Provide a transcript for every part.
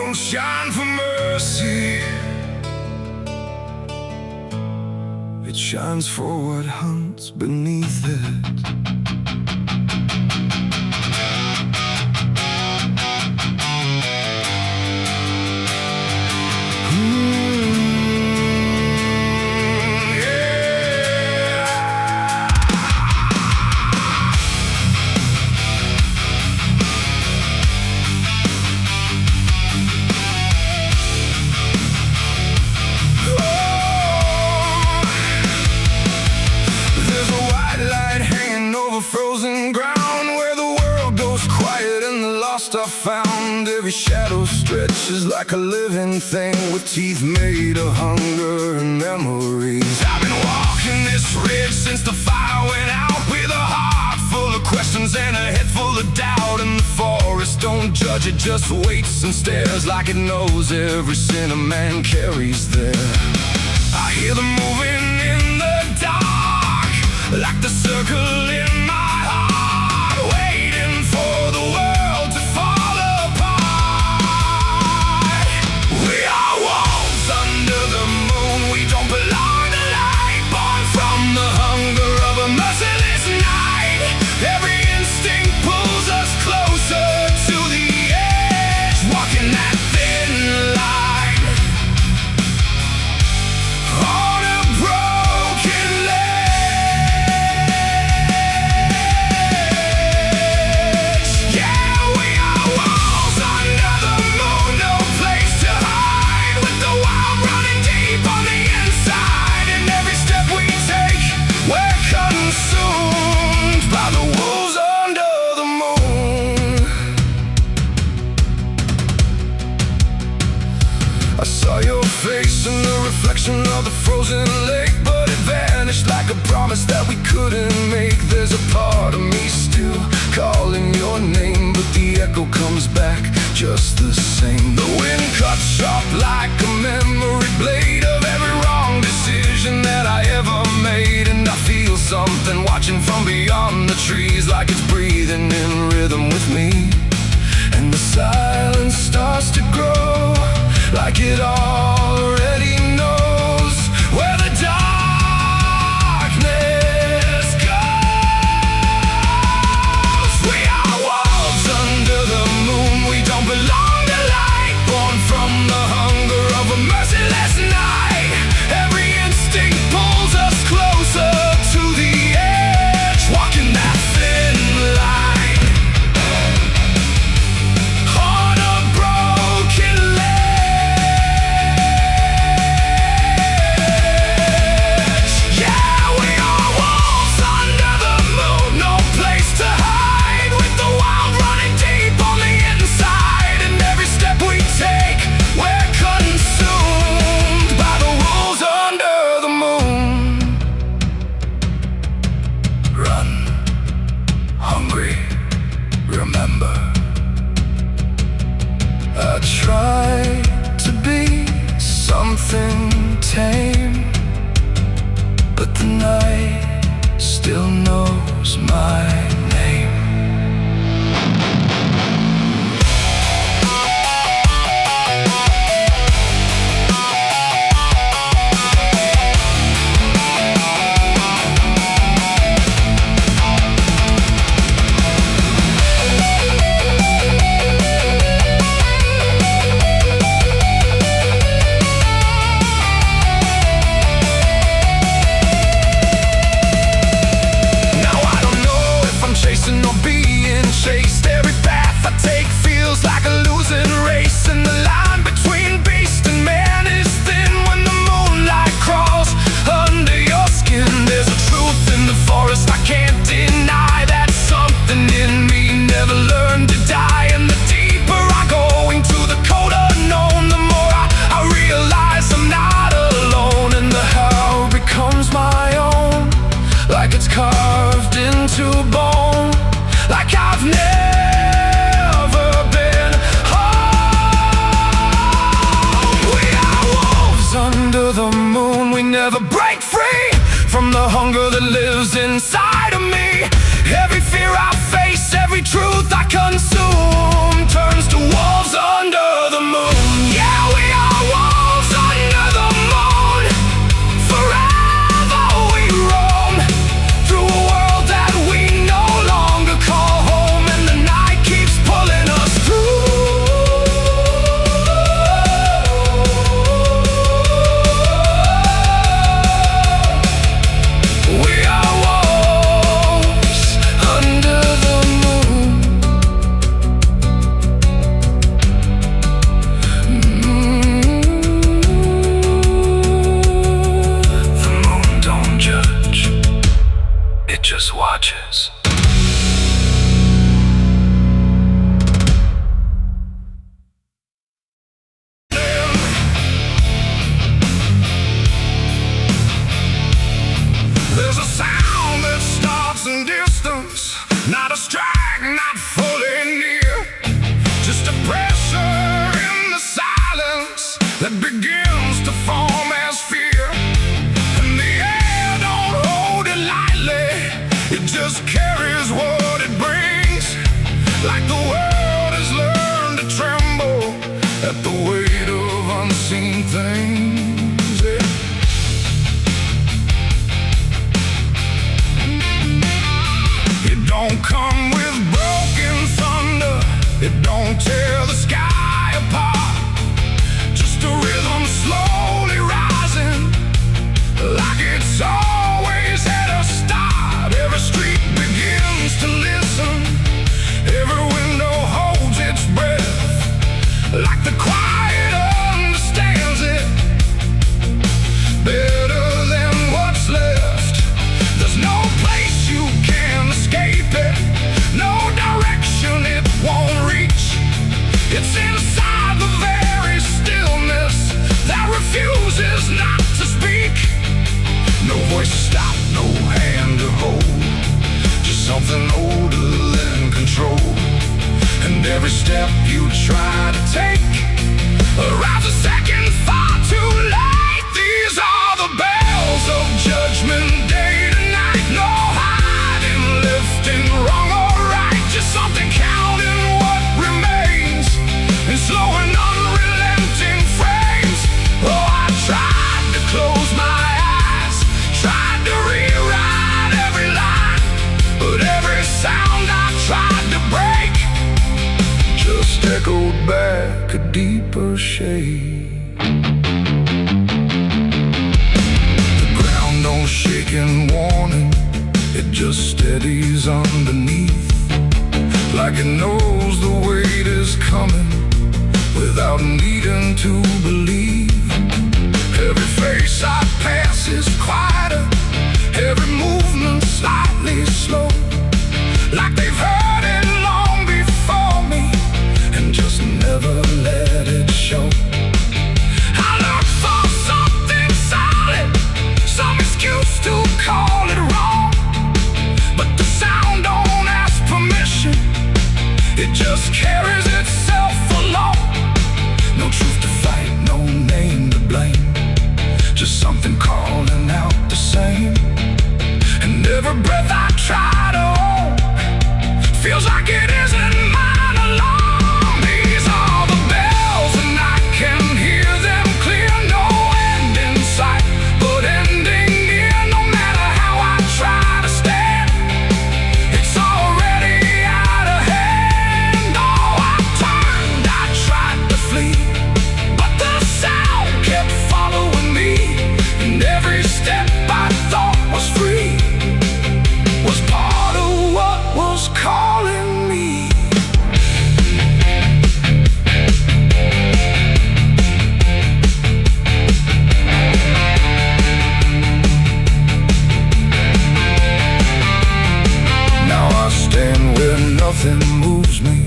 don't shine for mercy. It shines for what hunts beneath it. Frozen ground where the world goes quiet and the lost are found. Every shadow stretches like a living thing with teeth made of hunger and memories. I've been walking this ridge since the fire went out, with a heart full of questions and a head full of doubt. And the forest don't judge, it just waits and stares like it knows every sin a man carries there. I hear them moving in the dark, like the circle in my heart, waiting for the world to fall apart. We are wolves under the moon, we don't belong to light, born from the hunger of a merciless night. Every instinct pulls us closer to the edge, walking that thin line on a broken ledge. Yeah, we are wolves under the moon, no place to hide, with the wild running deep on the inside. And every step we take, we're consumed by the wolves under the moon. I saw your face in the reflection of the frozen lake, but it vanished like a promise that we couldn't make. There's a part of me still calling your name, but the echo comes back just the same. The wind cuts sharp like a memory blade of every wrong decision that I ever made. And I feel something watching from beyond the trees, like it's breathing in rhythm with me. And the silence starts to grow, like it already knows where the darkness goes. We are wolves under the moon, we don't belong to light, born from the hunger of a merciless night. Every instinct pulls us closer to the edge, walking that thin line on a broken ledge. Yeah, we are wolves under the moon, no place to hide, with the wild running deep on the inside. And every step we take, we're consumed by the wolves under the moon. Run, hungry, remember. I try to be something tame, but the night still knows my name. Now I don't know if I'm chasing or being chased. Every path I take feels like a losing race, and the line between beast and man is thin when the moonlight crawls under your skin. There's a truth in the forest I can't deny, that something in me never learned to die. And the deeper I go into the cold unknown, the more I realize I'm not alone. And the how becomes my own, like it's carved into bone, like I've never been home. We are wolves under the moon, we never break free from the hunger that lives inside of me. Every fear I face, every truth I consume, turns to wolves under the moon. watches. There's a sound that starts in distance, not a strike, not fully near, just a pressure in the silence that begins to form as fear. And the air don't hold it lightly, it just carries what it brings, like the world has learned to tremble at the weight of unseen things. Yeah. It don't come with broken thunder, it don't tear the sky apart, just a rhythm slowly rising, like it's always had a start. Every street begins to listen, every window holds its breath, like the quiet understands it better than what's left. There's no place you can escape it, no direction it won't reach. It's inside the very stillness that refuses not to speak. No voice to stop, no hand to hold, just something older than control. And every step you try to take arrives a second far too late. These are the bells of judgment day to night. No hiding, lifting, wrong or right, just something counting what remains in slow and unrelenting frames. Oh, I tried to close my eyes, tried to rewrite every line, but every sound I tried to break just echoed back a deeper shade. The ground don't shake in warning, it just steadies underneath, like it knows the weight is coming without needing to believe. Every face I pass is quieter, every movement slightly slow, like they've heard it long before me and just never let it show. I look for something solid, some excuse to call it wrong, but the sound don't ask permission, it just carries itself along. No truth to fight, no name to blame, just something calling out the same. And every breath I try to hold feels like it isn't mine alone. These are the bells and I can hear them clear. No end in sight, but ending near. No matter how I try to stand, it's already out of hand. Oh, I turned, I tried to flee, but the sound kept following me, and every step I thought was free was part of what was calling me. Now I stand where nothing moves me,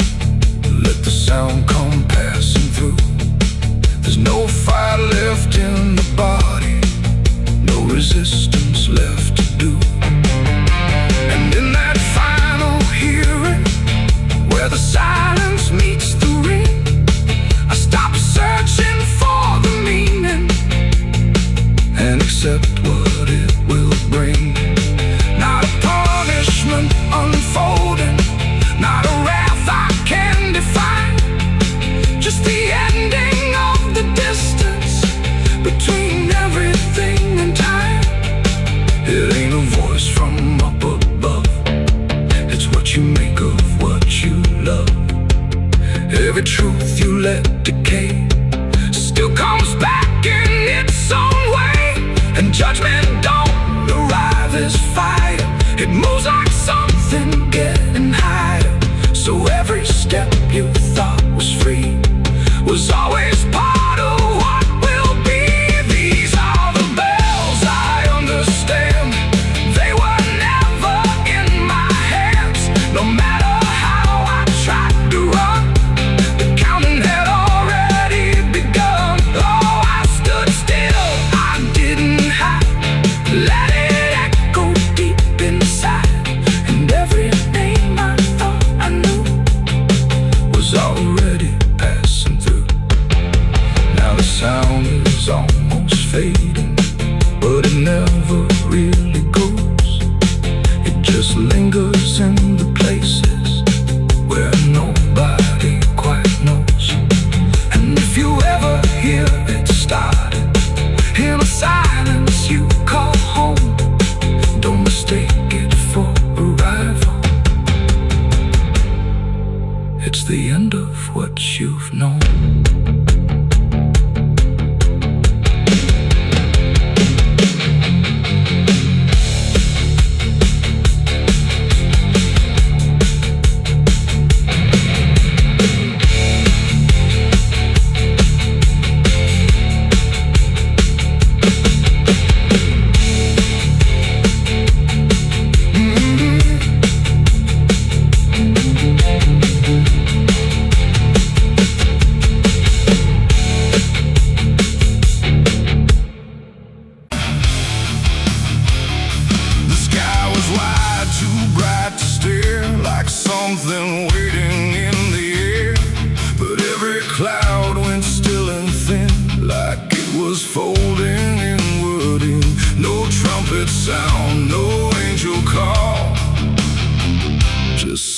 let the sound come passing through. There's no fire left in the body, no resistance left to do. And in that final hearing, where the silence meets the ring, I stop searching for the meaning and accept what it will bring. Not a punishment unfolding, not a wrath I can define, just the ending of the distance between everything and time. It ain't a voice from up above, it's what you make of what you love. Every truth you let decay still comes back in its own way, and judgment don't arrive as fire, it moves like something getting higher. So every step you thought was free was always part of what will be. These are the bells I understand, they were never in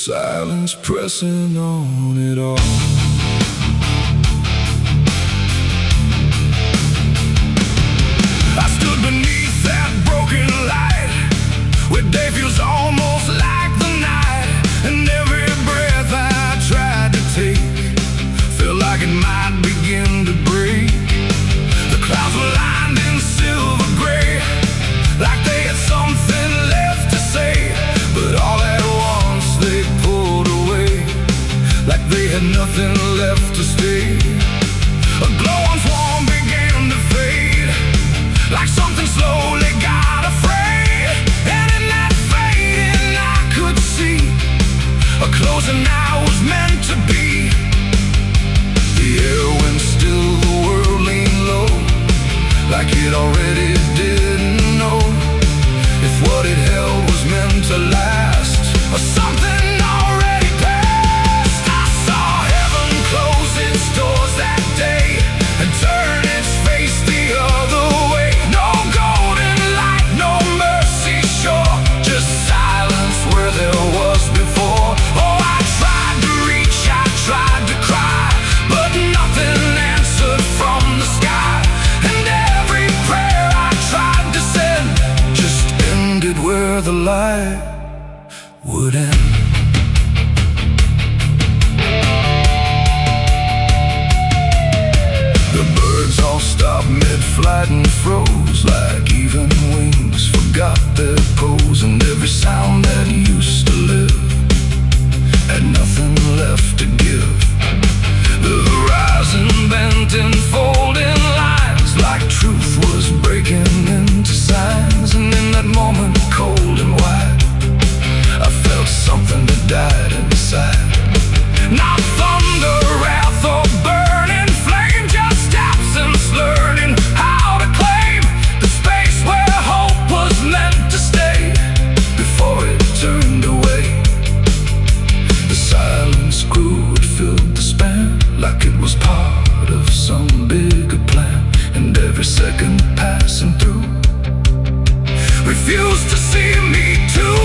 silence pressing on it all. I stood beneath that broken light, where day feels almost like the night, and every breath I tried to take felt like it might begin to break. The clouds were lined in silver gray, like they had something left to say, but all at once they pulled away, like they had nothing left to stay. A glow once warm began to fade, like something slowly got afraid, and in that fading I could see a closing I was meant to be. The air went still, the world leaned low, like it already didn't know if what it held was meant to last, or something already passed. I saw heaven close its doors that day and turn its face the other way. No golden light, no mercy shore, just silence where there was before. Oh, I tried to reach, I tried to cry, but nothing answered from the sky, and every prayer I tried to send just ended where the light would end. The birds all stopped mid-flight and froze, like even wings forgot their pose, and every sound that used to live had nothing left to give. The horizon bent in folding lines, like truth was breaking into signs, and in that moment, cold and wide, I felt something that died inside. Not thunder, wrath, or burning flame, just absence learning how to claim the space where hope was meant to stay before it turned away. The silence grew, it filled the span, like it was part of some bigger plan, and every second passing through refused to see me too.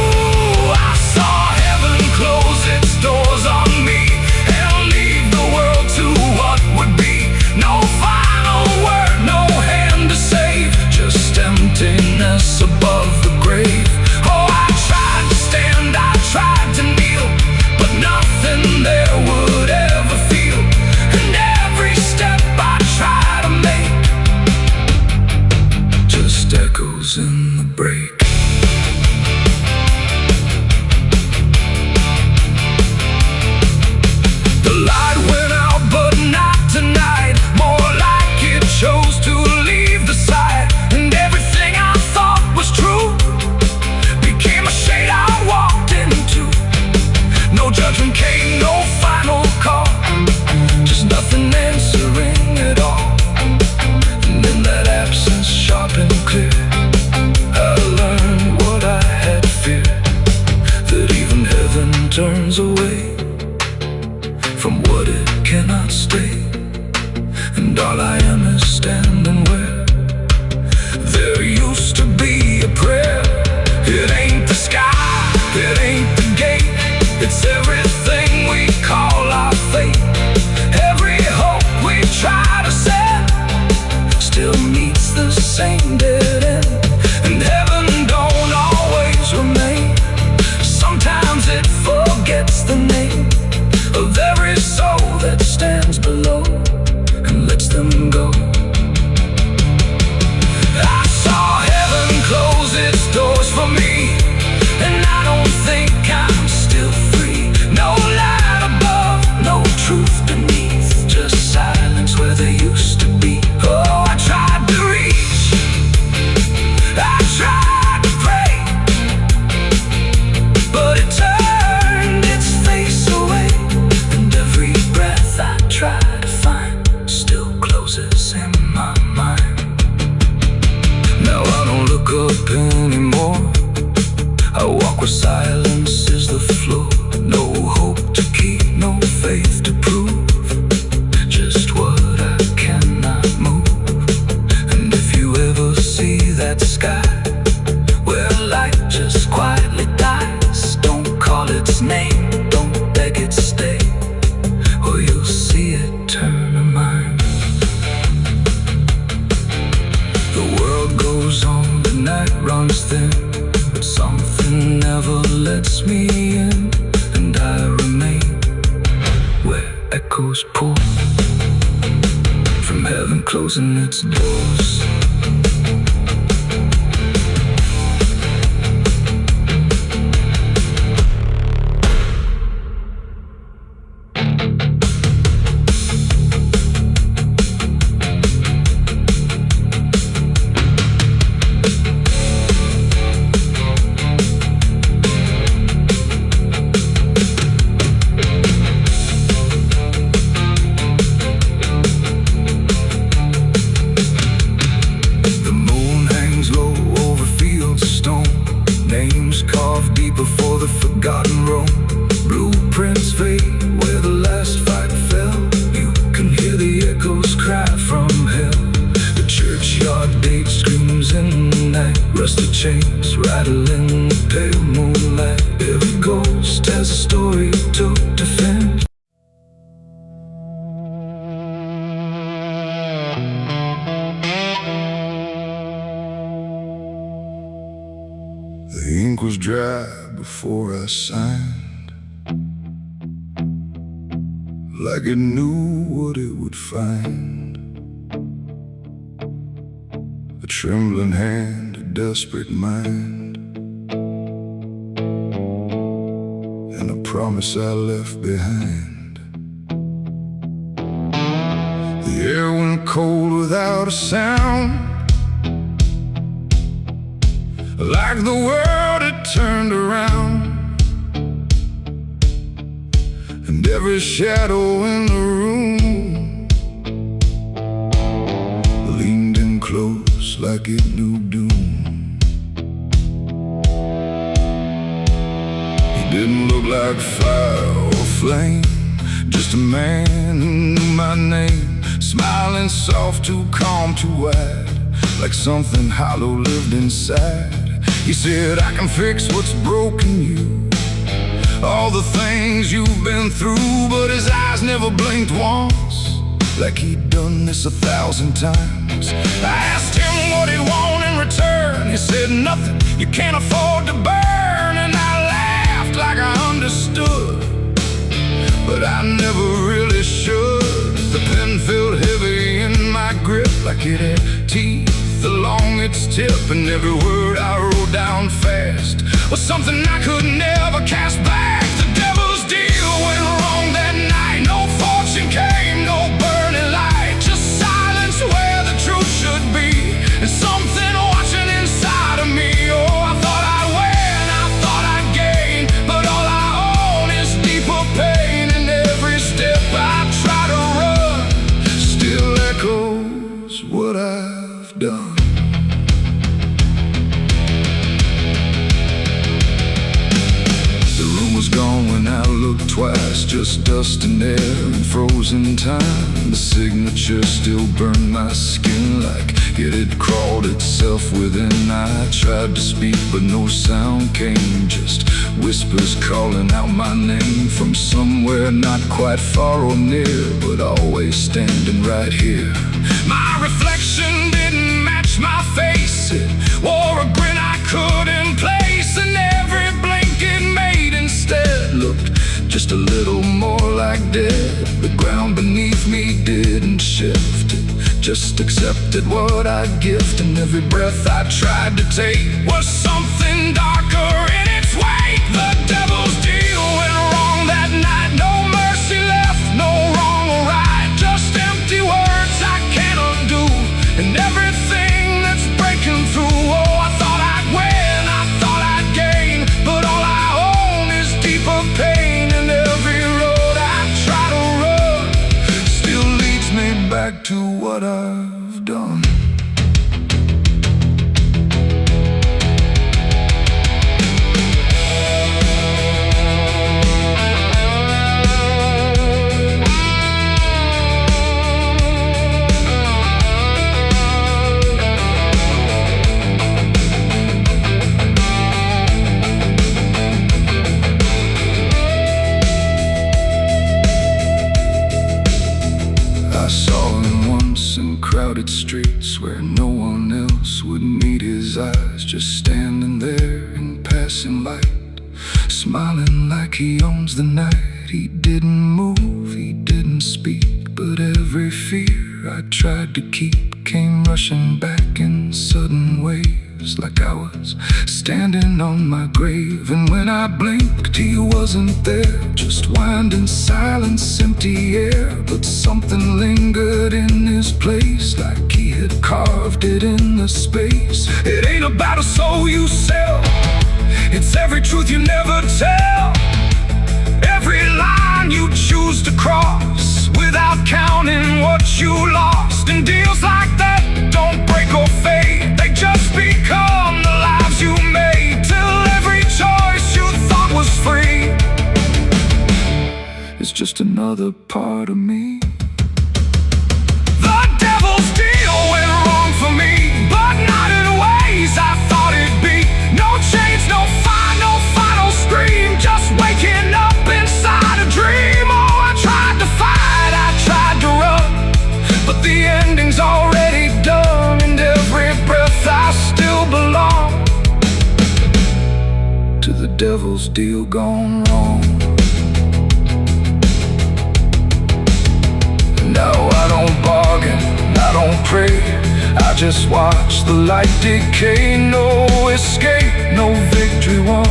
I saw heaven close its doors on me and leave the world to what would be. No final word, no hand to save, just emptiness above the grave. Oh, I tried to stand, I tried to kneel, but nothing there would ever feel, and every step I try to make just echoes in the break. The light went out, but not tonight, more like it chose to leave the sight, and everything I thought was true became a shade I walked into. No judgment came, no final call, just nothing answering at all. And in that absence, sharp and clear, I learned what I had feared, that even heaven turns away from what it cannot stay, and all I am is standing where there used to be a prayer. It ain't the sky, it ain't the gate, it's everything we call our fate. Every hope we try to send still meets the same dead end, and heaven don't always remain. Sometimes it forgets the name of every soul that stands below and lets them go. I saw heaven close its doors for me, and I don't think I'm still free. No light above, no truth beneath, just silence where there used to be. Oh, I tried to reach, I tried to pray, but it turned its face away, and every breath I try to find still closes in my mind. Now I don't look up anymore, I walk where silence is the floor. No hope to keep, no faith to prove, just what I cannot move. And if you ever see that sky where light just quietly dies, don't call its name, don't lets me in, and I remain where echoes pour from heaven closing its doors. Before the forgotten roam, blueprints fade where the last fight fell. You can hear the echoes cry from hell. The churchyard gate screams in the night. Rusted chains rattle in the pale moonlight. Every ghost has a story to defend. The ink was dry before I signed, like it knew what it would find. A trembling hand, a desperate mind, and a promise I left behind. The air went cold without a sound, like the world had turned around, and every shadow in the room leaned in close like it knew doom. He didn't look like fire or flame, just a man who knew my name, smiling soft, too calm, too wide, like something hollow lived inside. He said, I can fix what's broken you, all the things you've been through. But his eyes never blinked once, like he'd done this 1,000 times. I asked him what he'd want in return. He said, nothing, you can't afford to burn. And I laughed like I understood, but I never really should. The pen felt heavy in my grip, like it had teeth along its tip, and every word I wrote down fast was something I could never cast back. The devil's deal went wrong that night. No fortune came, no burning light, just silence where the truth should be, and something watching inside of me. Oh, I thought I'd win, I thought I'd gain, but all I own is deeper pain. And every step I try to run still echoes what I've done. Gone when I looked twice, just dust and air and frozen time. The signature still burned my skin like it had crawled itself within. I tried to speak but no sound came, just whispers calling out my name from somewhere not quite far or near, but always standing right here. My reflection didn't match my face, it wore a grin I couldn't place, and every blink it made instead looked just a little more like dead. The ground beneath me didn't shift, it just accepted what I'd gift, and every breath I tried to take was something darker in its wake. The devil's deal went wrong that night. No mercy left, no wrong or right, just empty words I can't undo, and everything that's breaking through. Oh, I thought I'd win, I thought I'd gain, but all I own is deeper pain. And every road I try to run still leads me back to what I've done. Crowded streets where no one else would meet his eyes, just standing there in passing light. smiling like he owns the night. He didn't move, he didn't speak, but every fear I tried to keep came rushing back in sudden waves, like I was standing on my grave. And when I blinked, he wasn't there, just winding silence, empty air. But something lingered in his place, like he had carved it in the space. It ain't about a soul you sell, it's every truth you never tell, every line you choose to cross without counting what you lost. And deals like that don't break or fade, they just become the lives you made, till every choice you thought was free is just another part of me. The devil's deal went wrong for me, but not in ways I thought it'd be. No chains, no fire, no final scream, just waking up inside a dream. Oh, I tried to fight, I tried to run, but the ending's already done. And every breath I still belong to the devil's deal gone wrong. No, I don't bargain, I don't pray, I just watch the light decay. No escape, no victory won,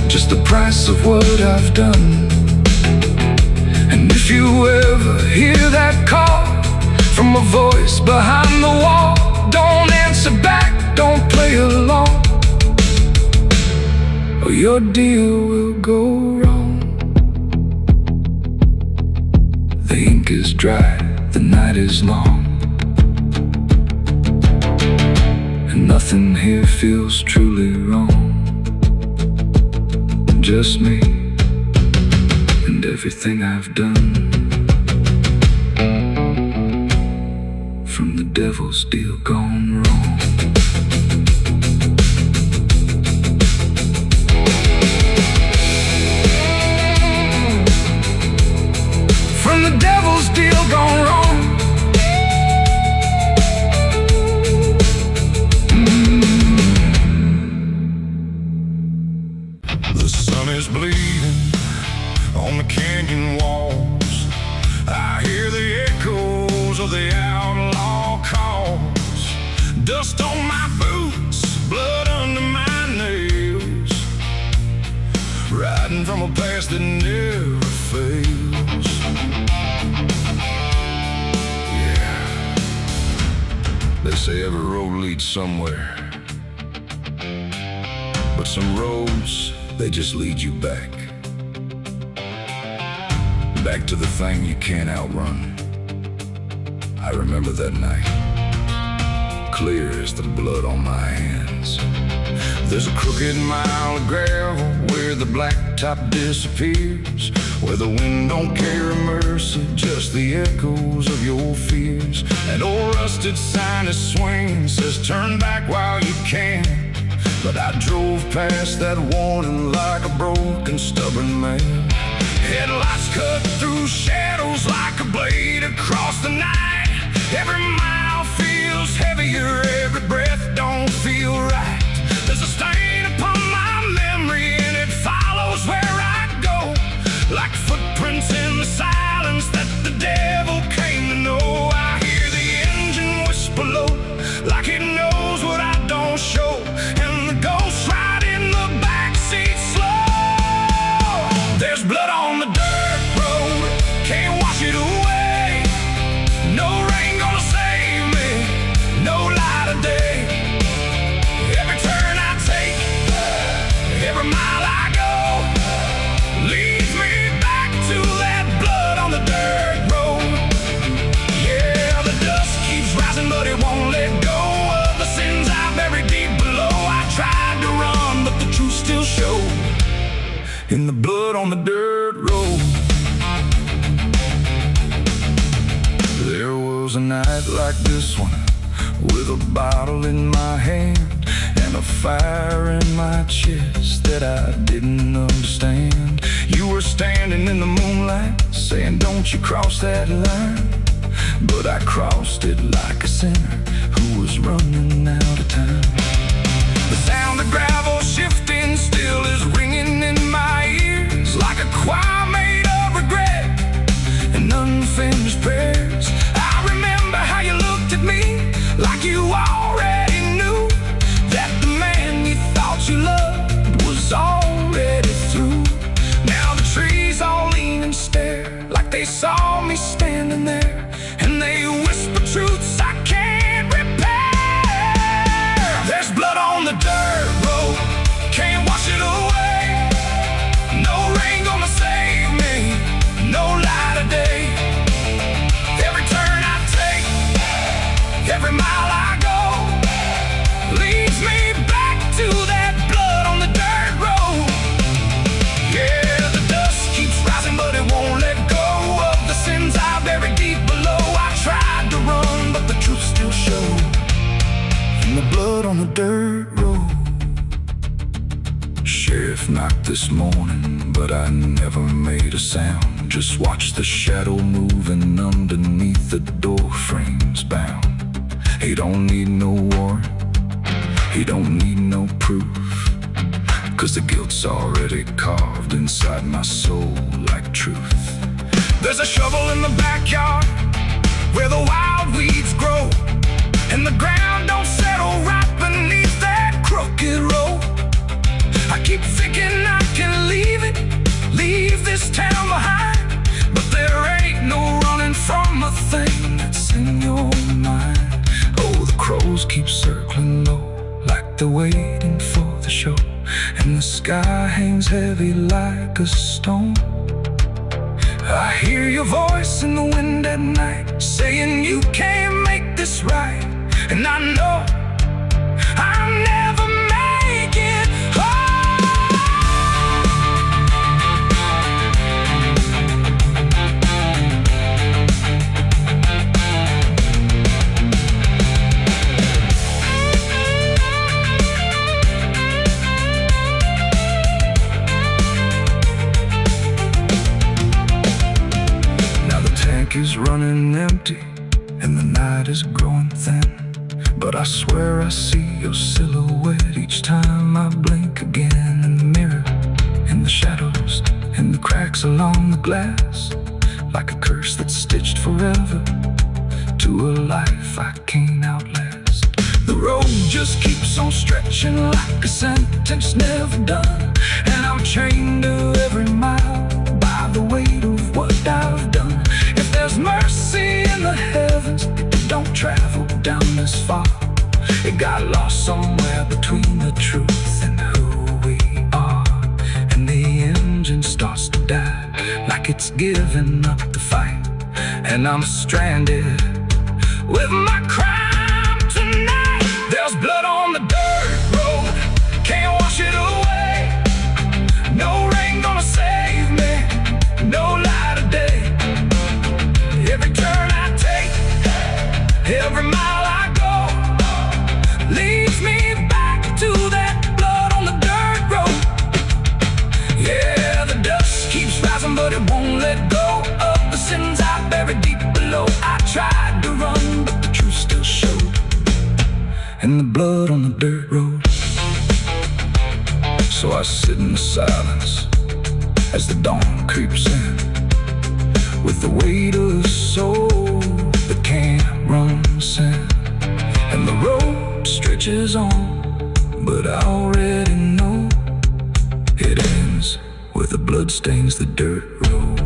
just the price of what I've done. And if you ever hear that call from a voice behind the wall, don't answer back, don't play along, or your deal will go wrong. The ink is dry, the night is long, and nothing here feels truly wrong. Just me and everything I've done, from the devil's deal gone wrong. From the devil's deal gone wrong. The sun is bleeding on the canyon walls. I hear the echoes of the outlaw calls. Dust on my boots, blood under my nails, riding from a past that never fails. They say every road leads somewhere, but some roads, they just lead you back. Back to the thing you can't outrun. I remember that night, clear as the blood on my hands. There's a crooked mile of gravel where the blacktop disappears, where the wind don't carry mercy, just the echoes of your fears. An old rusted sign is swinging, says turn back while you can. But I drove past that warning like a broken, stubborn man. Headlights cut through shadows like a blade across the night. Every mile feels heavier, every breath don't feel right. There's a stain upon my memory and it follows where I go, like footprints in the silence that the devil came to know. I hear the engine whisper low, like it knows what I don't show, and the ghost ride in the backseat slow. There's blood on the dirt road, can't wash it away. No rain gonna save me, no light of day. Every turn I take, every mile I go, leads me back to that blood on the dirt road. Yeah, the dust keeps rising, but it won't let go of the sins I buried deep below. I tried to run, but the truth still showed in the blood on the dirt road. There was a night like this one, with a bottle in my hand and a fire in my chest that I didn't understand. You were standing in the moonlight, saying don't you cross that line. But I crossed it like a sinner who was running out of time. The sound of gravel shifting dirt road. Sheriff knocked this morning, but I never made a sound. Just watched the shadow moving underneath the door frames bound. He don't need no warrant, he don't need no proof, 'cause the guilt's already carved inside my soul like truth. There's a shovel in the backyard where the wild weeds grow, and the ground don't settle right beneath that crooked road. I keep thinking I can leave this town behind, but there ain't no running from a thing that's in your mind. Oh, the crows keep circling low like they're waiting for the show, and the sky hangs heavy like a stone. I hear your voice in the wind at night, saying you can't make this right, and I know I'll never make it home. Now the tank is running empty, and the night is growing thin, but I swear I see your silhouette each time I blink again. In the mirror, in the shadows, in the cracks along the glass, like a curse that's stitched forever to a life I can't outlast. The road just keeps on stretching like a sentence never done, and I'm chained to every mile by the weight of what I've done. If there's mercy in the heavens, it don't travel down this far. It got lost somewhere between the truth and who we are, and the engine starts to die like it's giving up the fight, and I'm stranded with my crime tonight. There's blood on the dirt road, can't wash it away. No rain gonna save me, no light of day. Every turn I take, every mile I go, leads me back to that blood on the dirt road. Yeah, the dust keeps rising, but it won't let go of the sins I buried deep below. I tried to run, but the truth still showed, and the blood on the dirt road. So I sit in the silence as the dawn creeps in, with the weight of a soul that can't run sin. And the road stretches on, but I already know it ends where the blood stains the dirt road.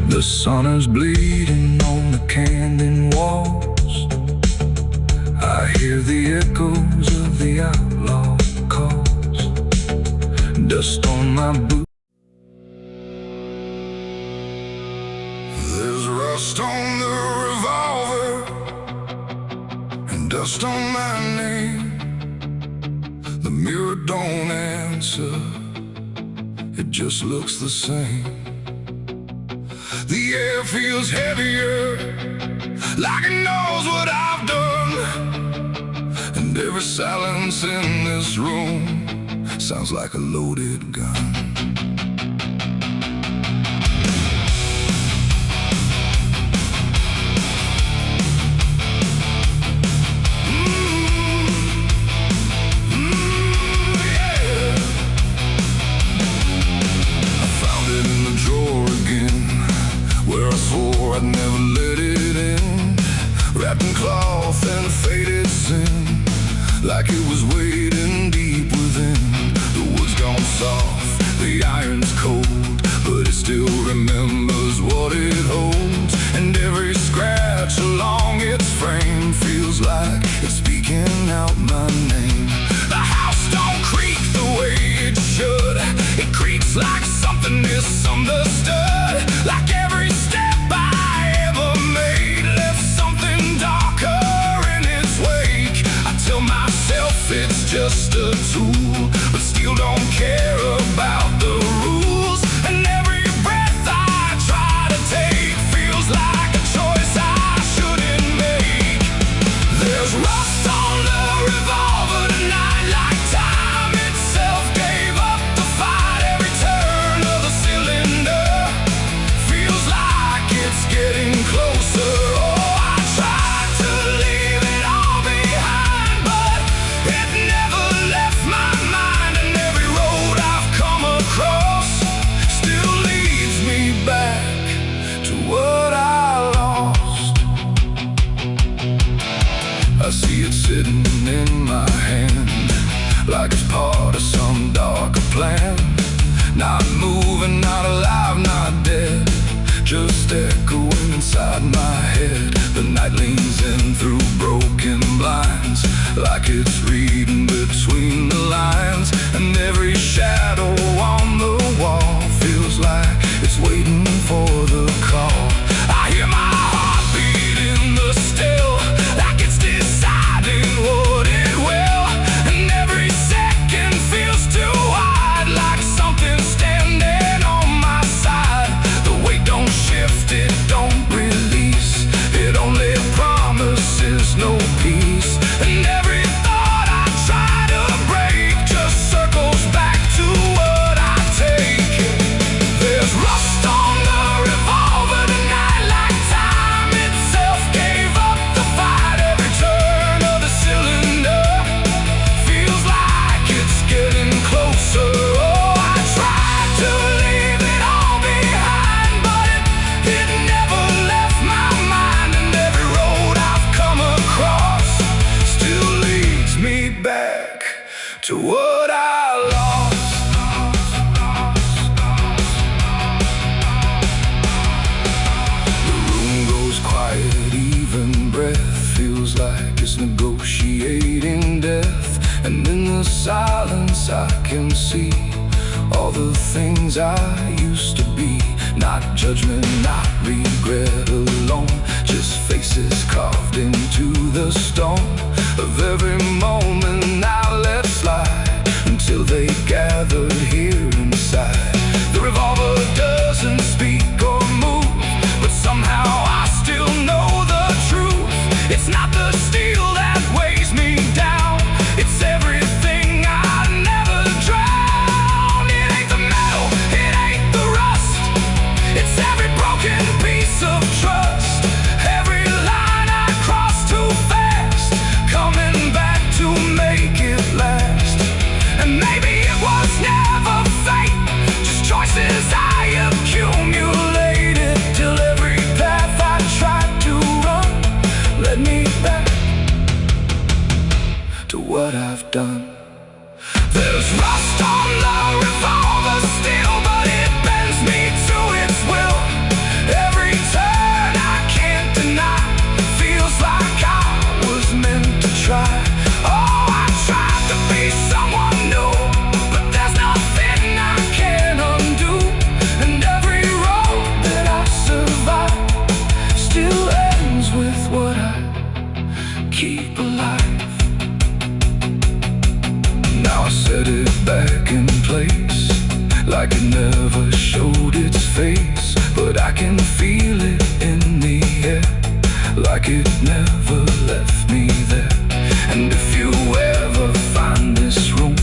The sun is bleeding on the canyon walls. I hear the echoes of the outlaw calls. Dust on my boots, there's rust on the revolver, and dust on my name. The mirror don't answer, it just looks the same. The air feels heavier, like it knows what I've done, and every silence in this room sounds like a loaded gun. Yeah. I found it in the drawer again, where I swore I'd never let it in, wrapped in cloth and faded sin, like it was waiting deep within. The wood's gone soft getting closer. Oh, I tried to leave it all behind, but it never left my mind. And every road I've come across still leads me back to what I lost. I see it sitting in my hand, like it's part of some darker plan. Not moving, not alive, not dead, just echoing inside my head. The night leans in through broken blinds, like it's reading between the lines. And every shadow on the wall feels like it's waiting for the call. I hear my heartbeat in the still, like it's deciding what it will. And every second feels too wide, like something's standing on my side. The weight don't shift, it don't release, it only promises no peace. And every thought I try to break just circles back to what I take. There's rust on the revolver tonight, like time itself gave up the fight. Every turn of the cylinder feels like it's getting closer. Oh, I tried to leave it all behind, but it never left my mind. And every road I've come across still leads me back to what I lost. The room goes quiet, even breath feels like it's negotiating death. And in the silence I can see all the things I used to be. Not judgment, not regret alone, just faces carved into the stone of every moment I let slide, until they gathered here inside. The revolver doesn't speak or move, but somehow I still know the truth. It's not the steel that weighs me down, it's everything I never drowned. It ain't the metal, it ain't the rust, it's every broken piece of trust. Every line I cross too fast, coming back to make it last. And maybe it was never fate, just choices I accumulated, till every path I tried to run led me back to what I've done. There's rust on the revolver still, but it bends me to its will. Every turn I can't deny feels like I was meant to try. Oh, I tried to be someone new, but there's nothing I can undo. And every road that I survive still ends with what I keep alive. Now I set it back in place, like it never showed its face. But I can feel it in the air, like it never left me there. And if you ever find this room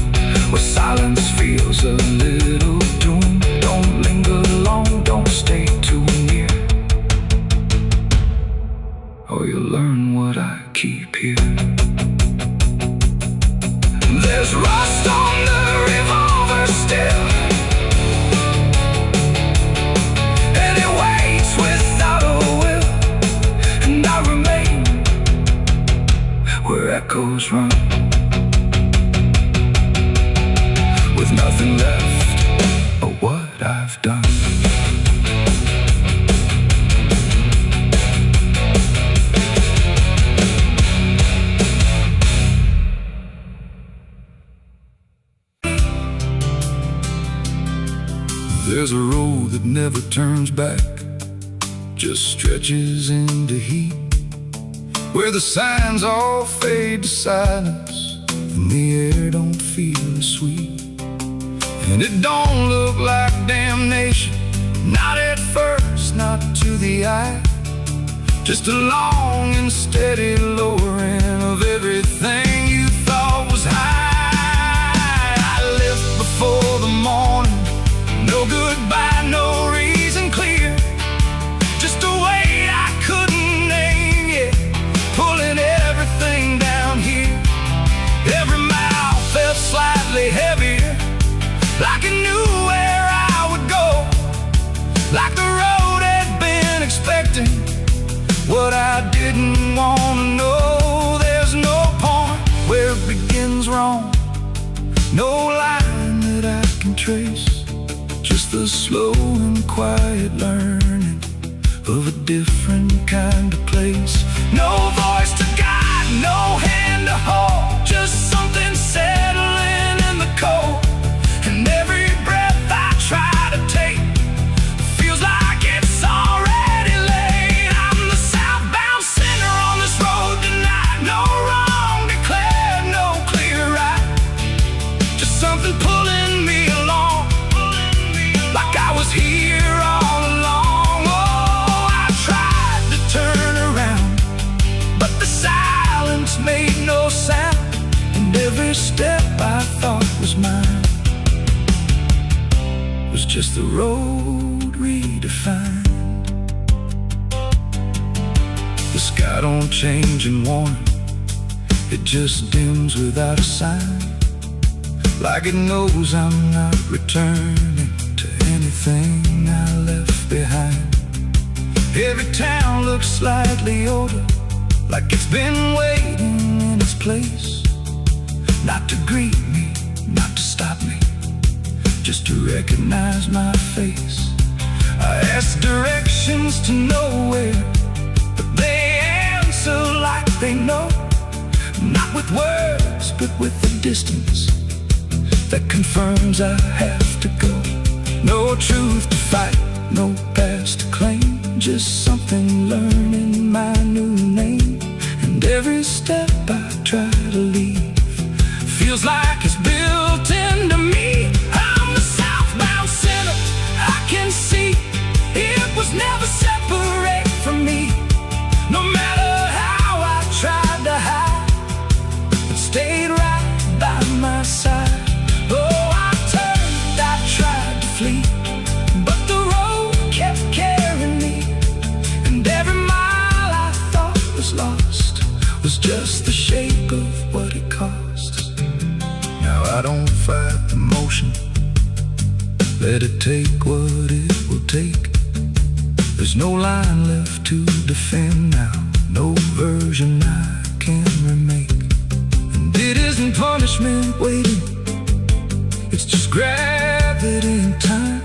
where silence feels a little doom, don't linger long, don't stay too near, or you'll learn what I keep here. There's rust on the revolver still, and it waits without a will. And I remain where echoes run, with nothing left of what I've done. There's a road that never turns back, just stretches into heat, where the signs all fade to silence, and the air don't feel as sweet. And it don't look like damnation, not at first, not to the eye, just a long and steady lowering of everything you thought was high. I left before the morning, no goodbye, no reason clear, just a weight the slow and quiet learning of a different kind of place. No voice to guide, no hand to hold, just something settling in the cold. And every breath I try to take feels like it's already late. I'm the southbound sinner on this road tonight. No wrong declared, no clear right, just something pulling me along, like I was here all along. Oh, I tried to turn around, but the silence made no sound, and every step I thought was mine was just the road redefined. The sky don't change in warning, it just dims without a sign, like it knows I'm not returning to anything I left behind. Every town looks slightly older, like it's been waiting in its place, not to greet me, not to stop me, just to recognize my face. I ask directions to nowhere, but they answer like they know, not with words, but with the distance that confirms I have to go. No truth to fight, no past to claim, just something learning my new name. And every step I try to leave feels like it's built into me. I'm the southbound sinner, I can see it was never separate from me. No matter how I tried to hide, it stayed right by my side. Oh, I turned, I tried to flee, but the road kept carrying me. And every mile I thought was lost was just the shape of what it costs. Now I don't fight the motion, let it take what it will take. There's no line left to defend now, no version I can remake. And it isn't punishment waiting, it's just gravity in time,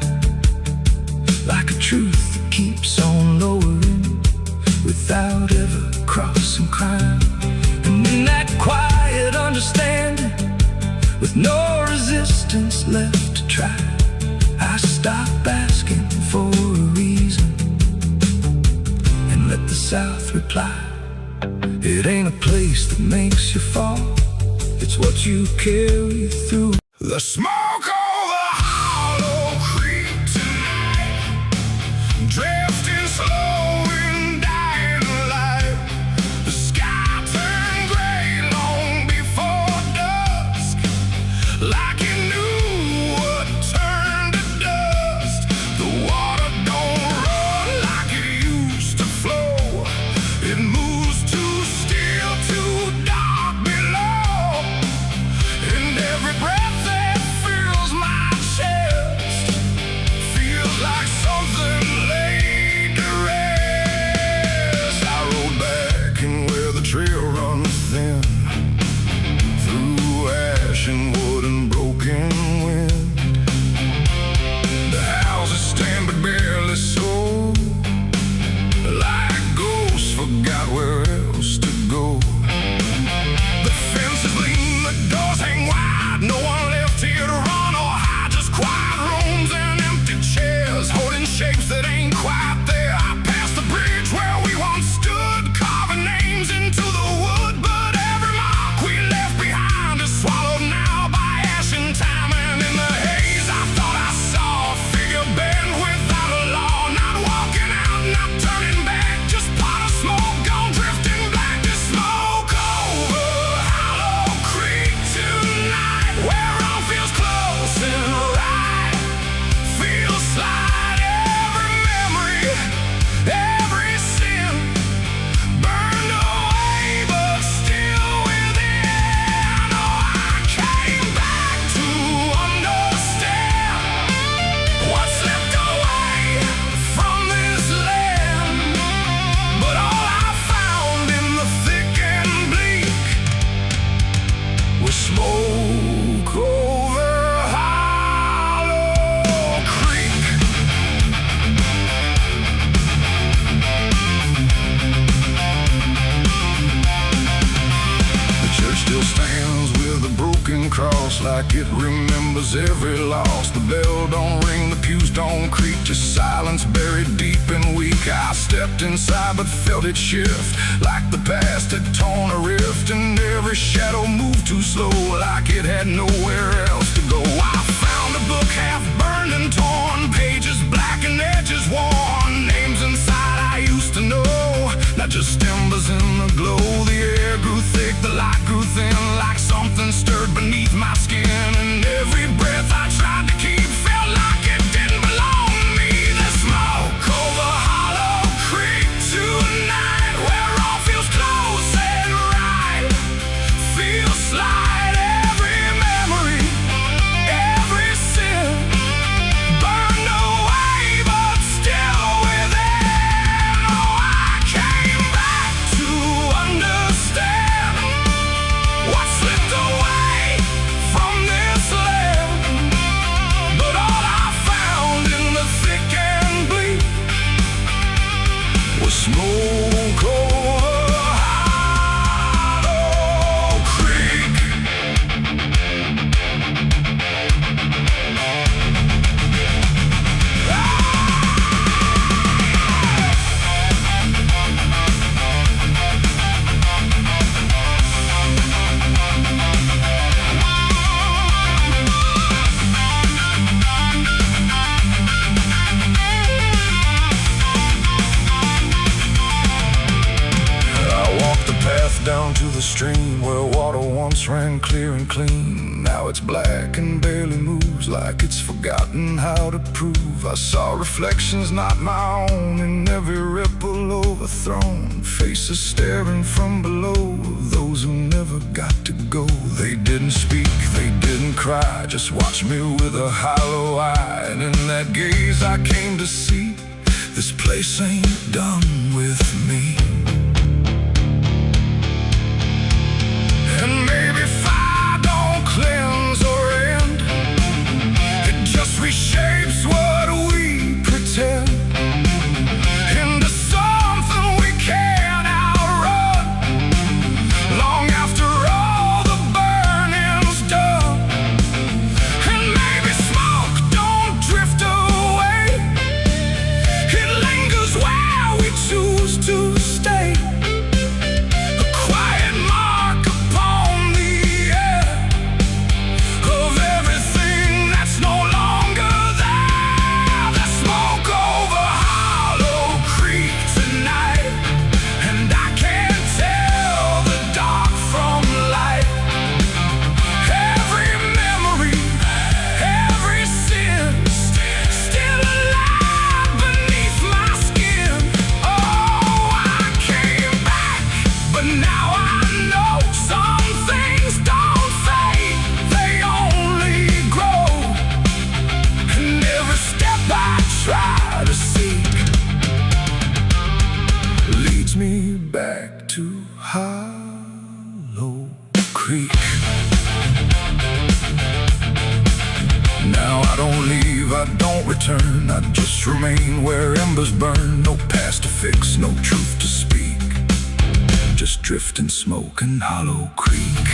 like a truth that keeps on lowering without ever crossing crime. And in that quiet understanding, with no resistance left to try, I stop asking for a reason and let the South reply. It ain't a place that makes you fall, it's what you carry through. The smoke over Hollow Creek tonight, drifting slow and dying alive. The sky turned gray long before dusk, like it knew what turned to dust. The water don't run like it used to flow, it moves too still, too dark below. And every breath that feels knows every loss. The bell don't ring, the pews don't creak, just silence buried deep and weak. I stepped inside but felt it shift, like the past had torn a rift, and every shadow moved too slow, like it had nowhere else to go. I found a book half burned and torn, pages black and edges worn, names inside I used to know, not just embers in the glow. The air grew thick, the light grew thin, like something stirred beneath my skin, and every breath I tried to keep felt like it didn't belong to me. The smoke over Hollow Creek tonight, where all feels close and right, feels slight. Every memory, every sin burned away, but still within. Oh, I came back to understand what slipped away from this land, but all I found in the thick and bleak was smoke over Hollow Creek. I walked the path down to the stream where water once ran clear and clean. Now it's black and barely moves, like it's forgotten how to prove. I saw reflections not my own in every ripple overthrown, faces staring from below, those who never got to go. They didn't speak, they didn't cry, just watched me with a hollow eye. And in that gaze I came to see, this place ain't done with me. And maybe fire don't cleanse or end, it just reshapes what we pretend into something we can't outrun, long after all the burning's done. And maybe smoke don't drift away, it lingers where we choose to stay, a quiet mark upon the air of everything that's no longer there. The smoke over Hollow Creek tonight, and I can't tell the dark from light. Every memory, every sin, still alive beneath my skin. Oh, I came back, but now I know some things don't fade, they only grow. And every step I try to seek leads me back to Hollow Creek. Now I don't leave, I don't return, I just remain where embers burn. No past to fix, no truth to speak, just drifting smoke in Hollow Creek.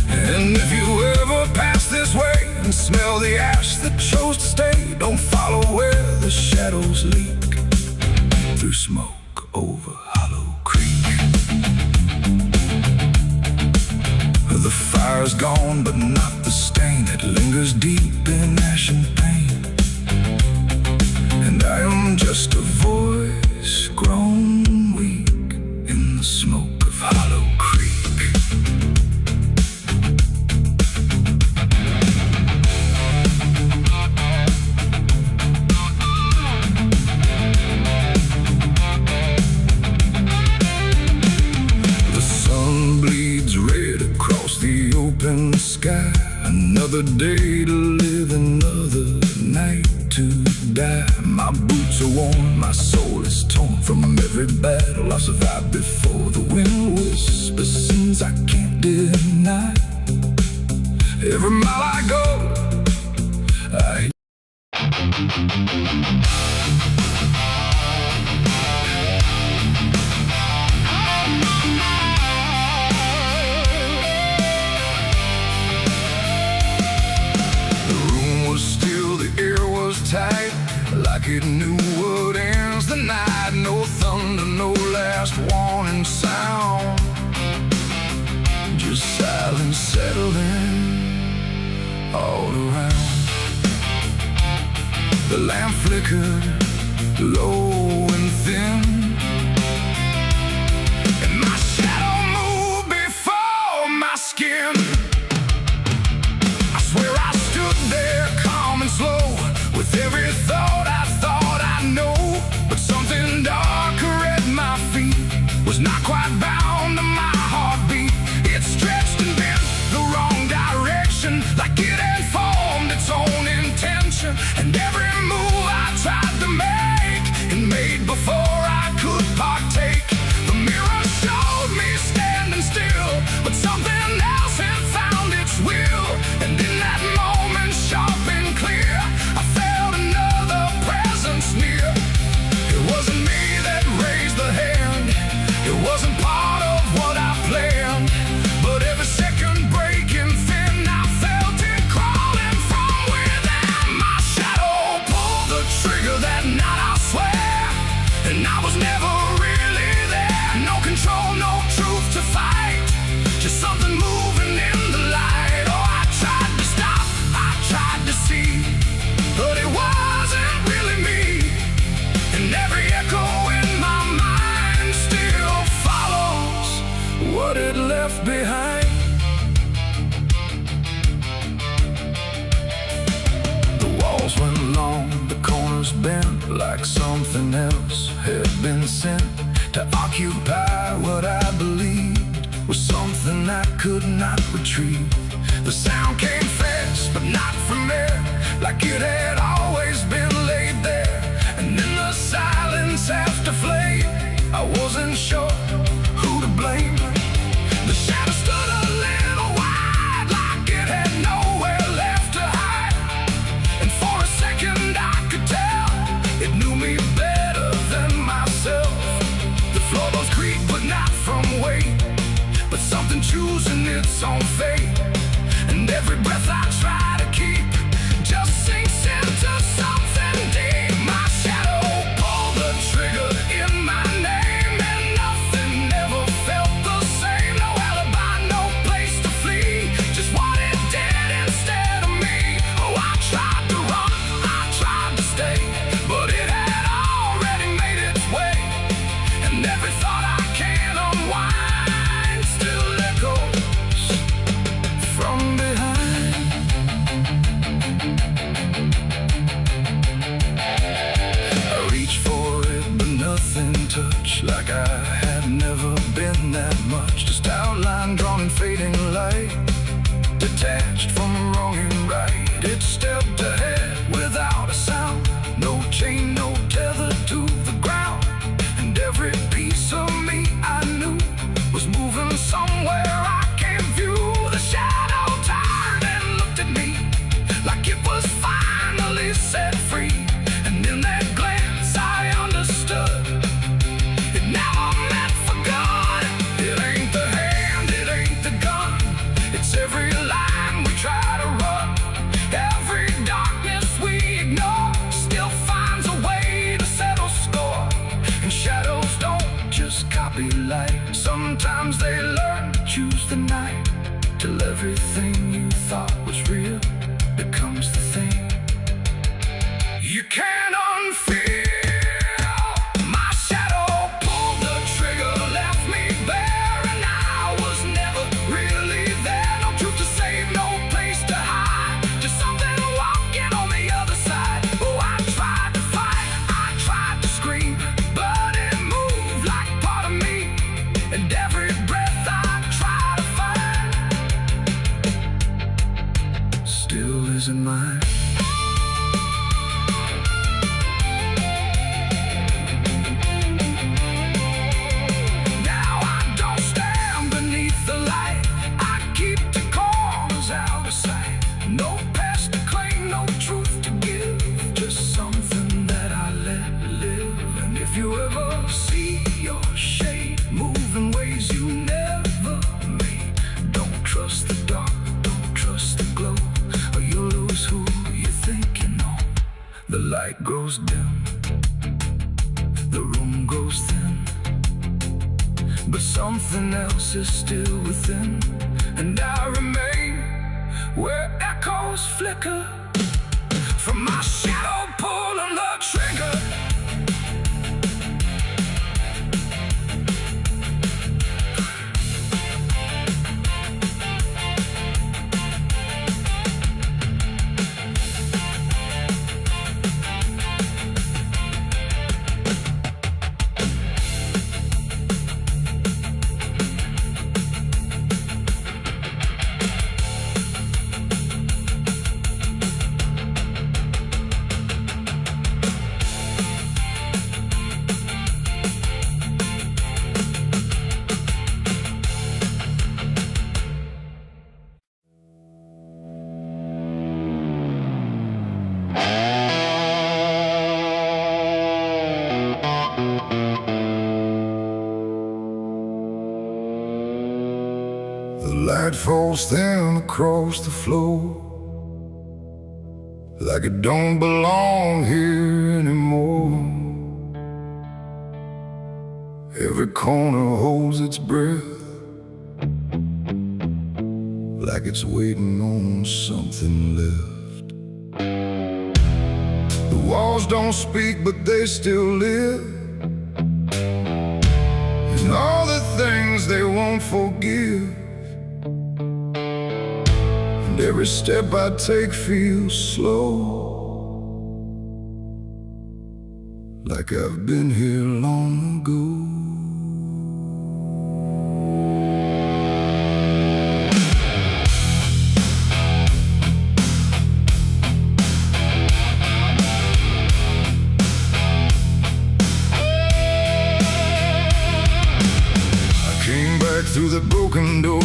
And if you ever pass this way and smell the ash that chose to stay, don't follow where the shadows leak, through smoke over Hollow Creek. The fire's gone, but not the stain, it lingers deep in ash and pain. And I am just a voice grown weak in the smoke of Hollow Creek. The sun bleeds red across the open sky, another day to live, another night to die. My boots are worn, my soul is torn from every battle I survived before. The wind whispers sins I can't deny. Every mile I go, I ends the night. No thunder, no last warning sound. Just silence settling all around. The lamp flickered low and thin, and my shadow moved before my skin. I swear I stood there calm and slow, with every thought I know. But something darker at my feet was not quite bound to my heartbeat. It stretched and bent the wrong direction, like it had formed its own intention. And every move I tried to make, it made before I could partake. The mirror showed me standing still, but something else had found its will. And in that moment, sharp and clear, I felt another presence near. It wasn't me that raised the hand, it wasn't part of what I planned. But every second breaking thin, I felt it crawling from within. My shadow pulled the trigger that night, I swear, and I was never really there. No control, no truth to fight, just something moving in the light. Oh, I tried to stop, I tried to see, but it wasn't really me. And every echo in my mind still follows what it left behind. The walls went long, the corners bent, like something else had been sent to occupy what I believed was something I could not retrieve. The sound came fast, but not from there, like it had always been laid there. And in the silence after flame, I wasn't sure who to blame. The shadow stood a little wide, like it had nowhere left to hide. And for a second I could tell it knew me better than myself. The floorboards creaked, but not from weight, but something choosing its own fate. And every breath I try to keep just sinks into something deep. My shadow pulled the trigger in my name, and nothing ever felt the same. No alibi, no place to flee, just what it did instead of me. Oh, I tried to run, I tried to stay, but it had already made its way. And every thought I can't unwind still echoes from behind. I reached for it, but nothing touched, like I had never been that much. Just outline drawn in fading light, detached from wrong and right. It stepped ahead without a sound, no chain, no tether to the ground. And every piece of me I knew was moving somewhere I can't view. The shadow turned and looked at me, like it was finally set free. And in that glance I understood, it never meant for good. It ain't the hand, it ain't the gun, it's every line we try to run. Every darkness we ignore still finds a way to settle score. And shadows don't just copy light, sometimes they learn to choose the night, till everything you thought was real becomes the thing you can't unfeel. My shadow pulled the trigger, left me bare, and I was never really there. No truth to save, no place to hide, just something walking on the other side. Oh, I tried to fight, I tried to scream, but it moved like part of me. And every breath I try to find still isn't mine. Now I don't stand beneath the light, I keep the corners out of sight. No past to claim, no truth to give, just something that I let live. And if you ever see your shade move in ways you never made, don't trust the dark, don't trust the glow, or you'll lose who you think you know. The light grows dim, something else is still within, and I remain where echoes flicker from my shadow pulling the trigger. The light falls thin across the floor, like it don't belong here anymore. Every corner holds its breath, like it's waiting on something left. The walls don't speak, but they still live, and all the things they won't forgive. Every step I take feels slow, like I've been here long ago. I came back through the broken door,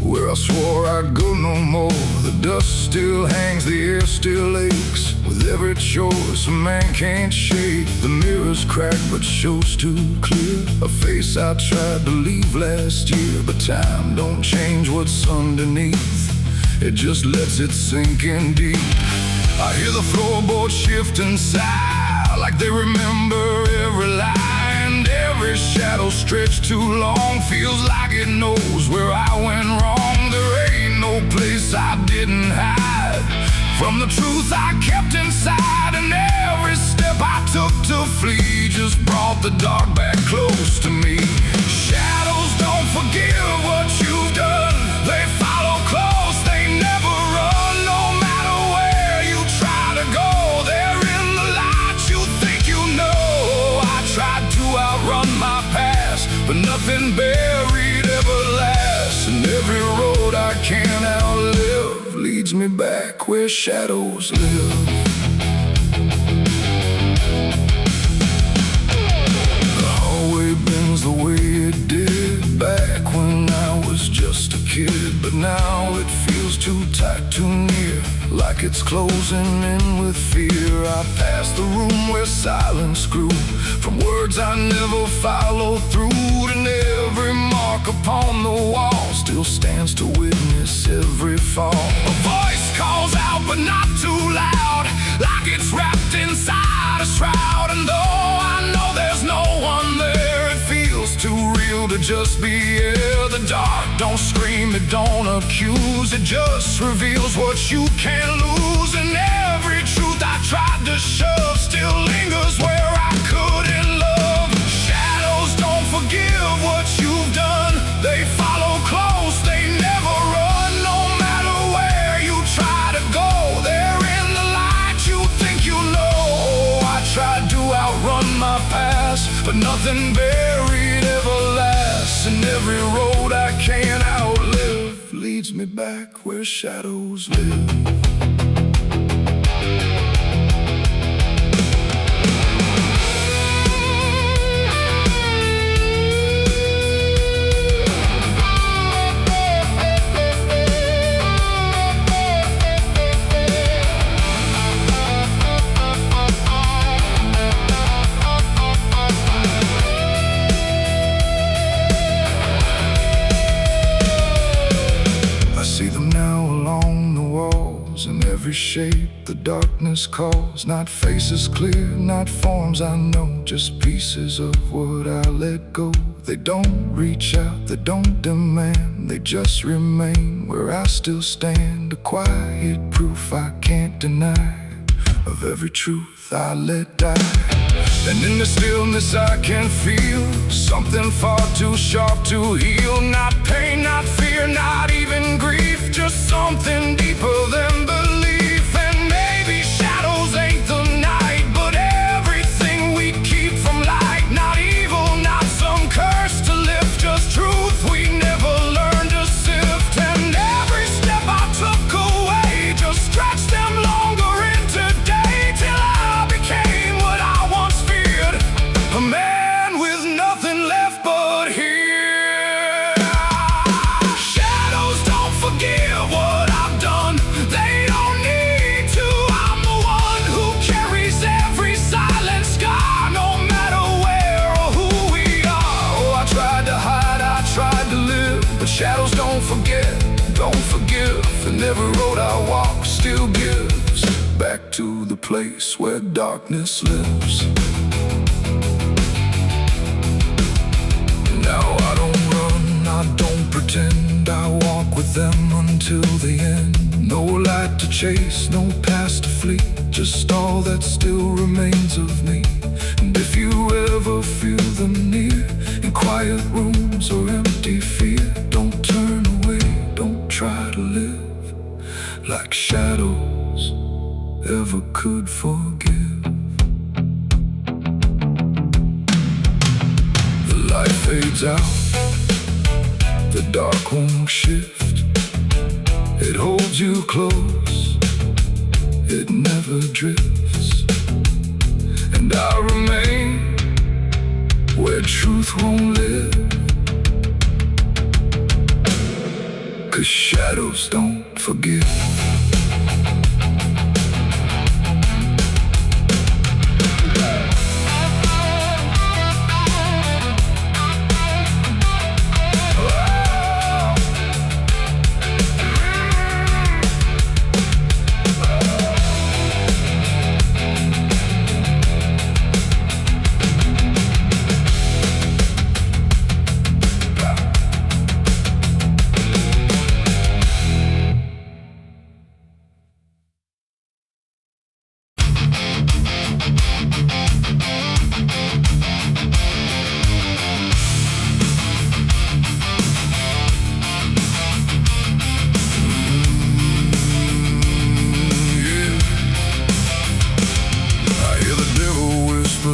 where I swore I'd go no more. The dust still hangs, the air still aches. With every choice a man can't shake. The mirror's cracked but shows too clear a face I tried to leave last year. But time don't change what's underneath, it just lets it sink in deep. I hear the floorboards shift and sigh, like they remember every lie. And every shadow stretched too long feels like it knows where I went wrong. There ain't no place I didn't hide from the truth I kept inside. And every step I took to flee just brought the dark back close to me. Shadows don't forgive what you've done, they follow close, they never run. No matter where you try to go, they're in the light you think you know. I tried to outrun my past, but nothing buried ever lasts. And every road I can't outlive leads me back where shadows live. The hallway bends the way it did back when I was just a kid. But now it feels too tight, too near, like it's closing in with fear. I pass the room where silence grew, from words I never followed through. And every mark upon the wall still stands to witness every fall. A voice calls out but not too loud, like it's wrapped inside a shroud. And though I know there's no one there, it feels too real to just be here. The dark don't scream, it don't accuse, it just reveals what you can't lose. And every truth I tried to shove still lingers where I couldn't love. Shadows don't forgive what you've done, they follow close, they never run. No matter where you try to go, they're in the light you think you know. I tried to outrun my past, but nothing buried ever lasts. And every road I can't outlive leads me back where shadows live. Every shape, the darkness missed calls, not faces clear, not forms I know, just pieces of what I let go. They don't reach out, they don't demand, they just remain where I still stand. A quiet proof I can't deny of every truth I let die. And in the stillness I can feel something far too sharp to heal. Not pain, not fear, not even grief, just something deeper than belief. And maybe shadows ain't the night, but everything we keep from light. Not evil, not some curse to lift, just truth we never learned to sift. And every step I took away just stretched them longer into day, till I became what I once feared, a man with nothing left but here. Shadows don't forgive what I've done, they don't need to. I'm the one who carries every silent scar, no matter where or who we are. Oh, I tried to hide, I tried to live, but shadows don't forget, don't forgive. And every road I walk still gives back to the place where darkness lives. Now I don't run, I don't pretend, I walk with them until the end. No light to chase, no past to flee, just all that still remains of me. And if you ever feel them near, in quiet rooms or empty fear, don't turn away, don't try to live like shadows ever could forgive. The light fades out, the dark won't shift. It holds you close, it never drifts. And I remain where truth won't live, 'cause shadows don't forgive.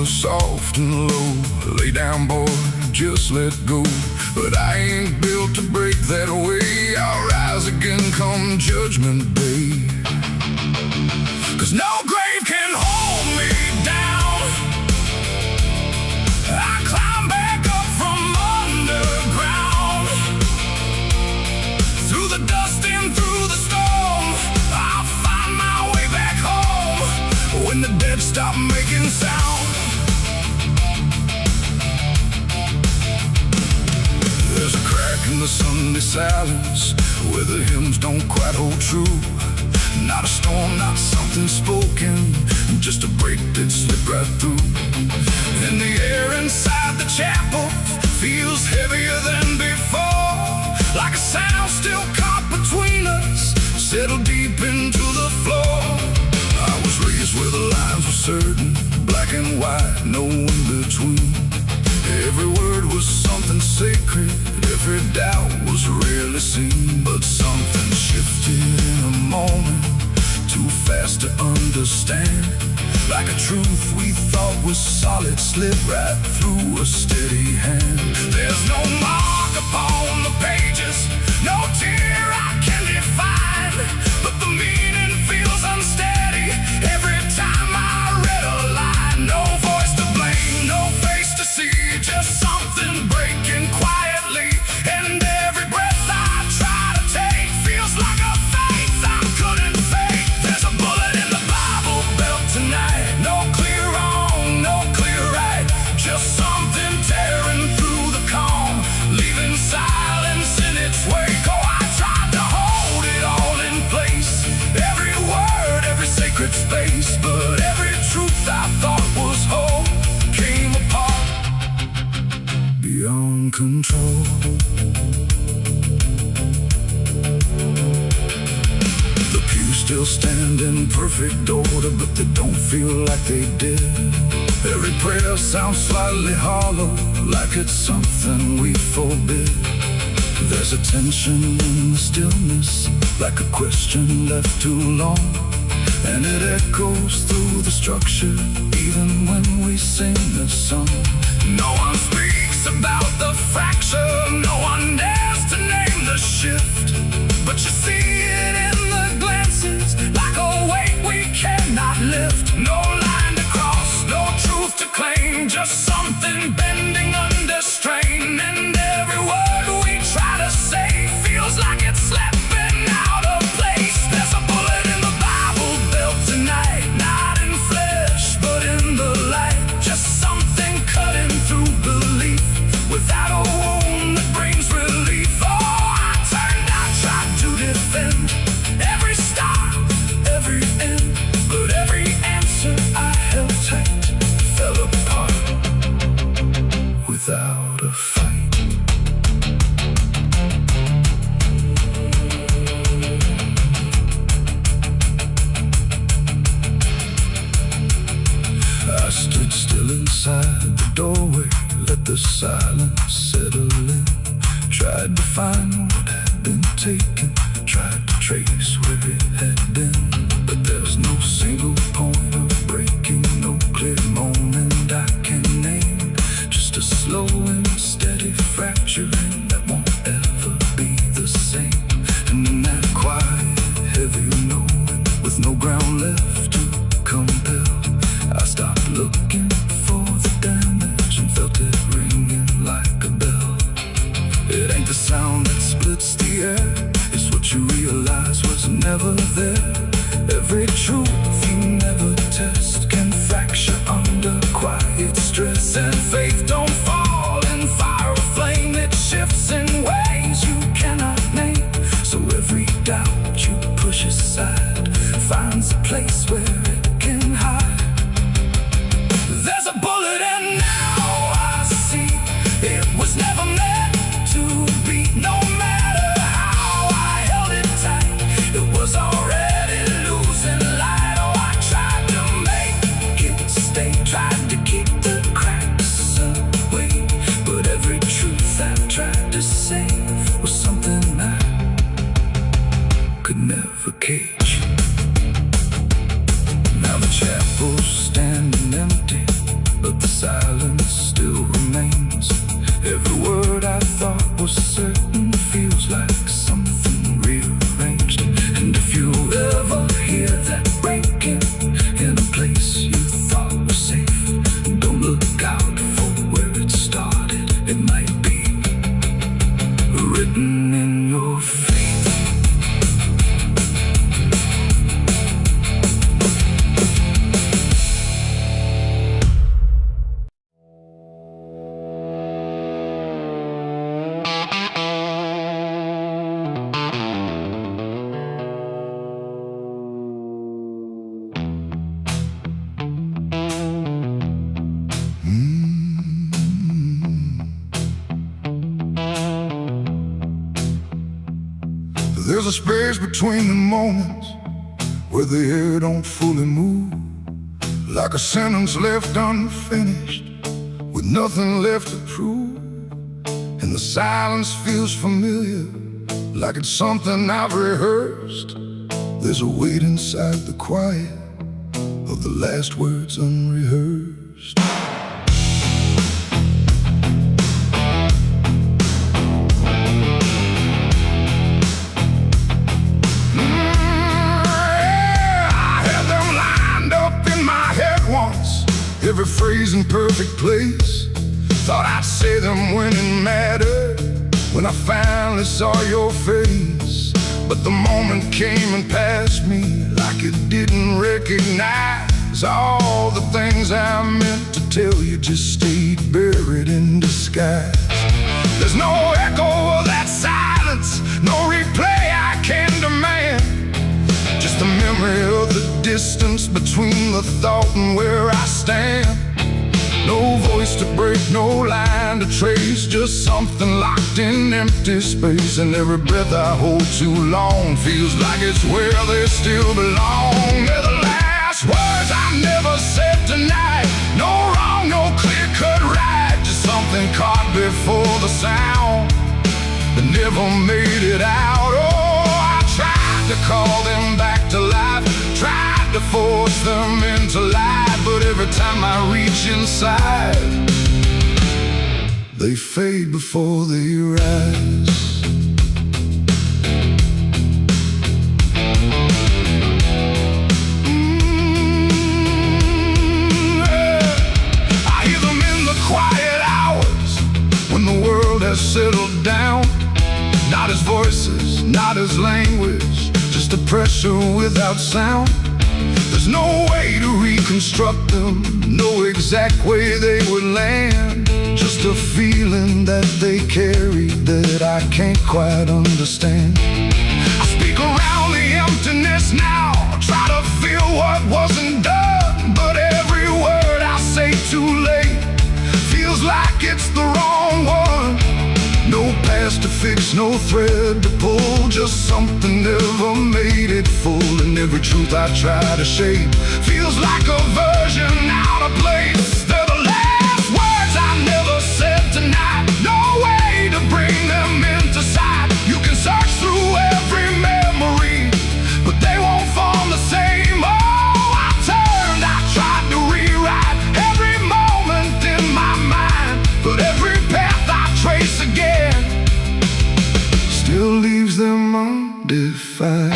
Soft and low, lay down boy, just let go. But I ain't built to break that way, I'll rise again come judgment day. 'Cause no grave can hold me down, I climb back up from underground. Through the dust and through the storm, I'll find my way back home, when the dead stop making sound. There's a crack in the Sunday silence, where the hymns don't quite hold true. Not a storm, not something spoken, just a break that slipped right through. And the air inside the chapel feels heavier than before, like a sound still caught between us, settled deep into the floor. I was raised where the lines were certain, black and white, no in between. Every word was something sacred, every doubt was rarely seen. But something shifted in a moment, too fast to understand. Like a truth we thought was solid slipped right through a steady hand. There's no mark upon the pages, no tear I can define, but the meaning feels unsteady every time I read a line. No voice to blame, no face to see, just something breaking quietly. And every breath I try to take feels like a faith I couldn't fake. There's a bullet in the Bible belt tonight, no clear wrong, no clear right, just something tearing through the calm, leaving silence in its wake. Oh, I tried to hold it all in place, control. The pews still stand in perfect order, but they don't feel like they did. Every prayer sounds slightly hollow, like it's something we forbid. There's a tension in the stillness, like a question left too long, and it echoes through the structure, even when we sing the song. No one speaks about the fracture, no one dares to name the shift, but you see it in the glances, like a weight we cannot lift. No line to cross, no truth to claim, just something bending under strain. And every word we try to say feels like it's slipping out of place. There's a bullet in the Bible built tonight, not in flesh, but in the light. Just something cutting through belief, without a wound that brings relief. Oh, I turned, I tried to defend every start, every end, but every answer I held tight fell apart without a fight. I stood still inside the doorway, let the silence settle in. Tried to find what had been taken, tried to trace where it had been, but there's no single point of breaking, no clear moment I can name. Just a slow and steady fracturing that won't ever be the same. And in that quiet, heavy knowing, with no ground left to compel, I stopped looking for the damage and felt it ringing like a bell. It ain't the sound that splits the air, it's what you realize was never there. Every truth you never test can fracture under quiet stress. And faith don't fall in fire or flame, it shifts in ways you cannot name. So every doubt you push aside finds a place where it can hide. There's a bullet and now I see it was never meant to be. No matter how I held it tight, it was already losing light. Oh, I tried to make it stay, tried to keep the cracks away, but every truth I tried to say was something I could never cage. Now the chapel's standing empty, but the silence still remains. Every word I thought was certain feels like something rearranged. And if you ever hear that breaking in a place you thought was safe, don't look out for where it started. It might be written in your fate. There's a space between the moments where the air don't fully move, like a sentence left unfinished with nothing left to prove. And the silence feels familiar, like it's something I've rehearsed. There's a weight inside the quiet of the last words unrehearsed. Every phrase in perfect place, thought I'd say them when it mattered, when I finally saw your face. But the moment came and passed me like it didn't recognize all the things I meant to tell you just stayed buried in disguise. There's no echo of that silence, no replay I can demand, just the memory of the distance between the thought and where I stand. No voice words to break, no line to trace, just something locked in empty space. And every breath I hold too long feels like it's where they still belong. They're the last words I never said tonight. No wrong, no clear-cut right, just something caught before the sound that never made it out. Oh, I tried to call them back to life, tried to force them into life, but every time I reach inside, they fade before they rise. I hear them in the quiet hours when the world has settled down. Not as voices, not as language, just a pressure without sound. There's no way to reconstruct them, no exact way they would land. Just a feeling that they carry that I can't quite understand. I speak around the emptiness now, try to feel what wasn't done, but every word I say too late feels like it's the wrong one. No past to fix, no thread to pull, just something never made it full. And every truth I try to shape feels like a version out of place. They're the last words I never said tonight, no way to bring them into sight. You can search through every memory, but they won't form the same. Oh, I turned, I tried to rewrite every moment in my mind, but every path I trace again still leaves them undefined.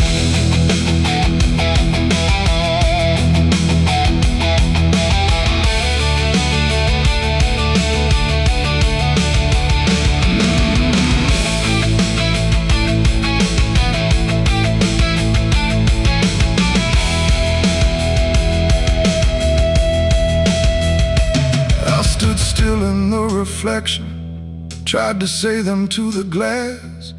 I stood still in the reflection, tried to say them to the glass,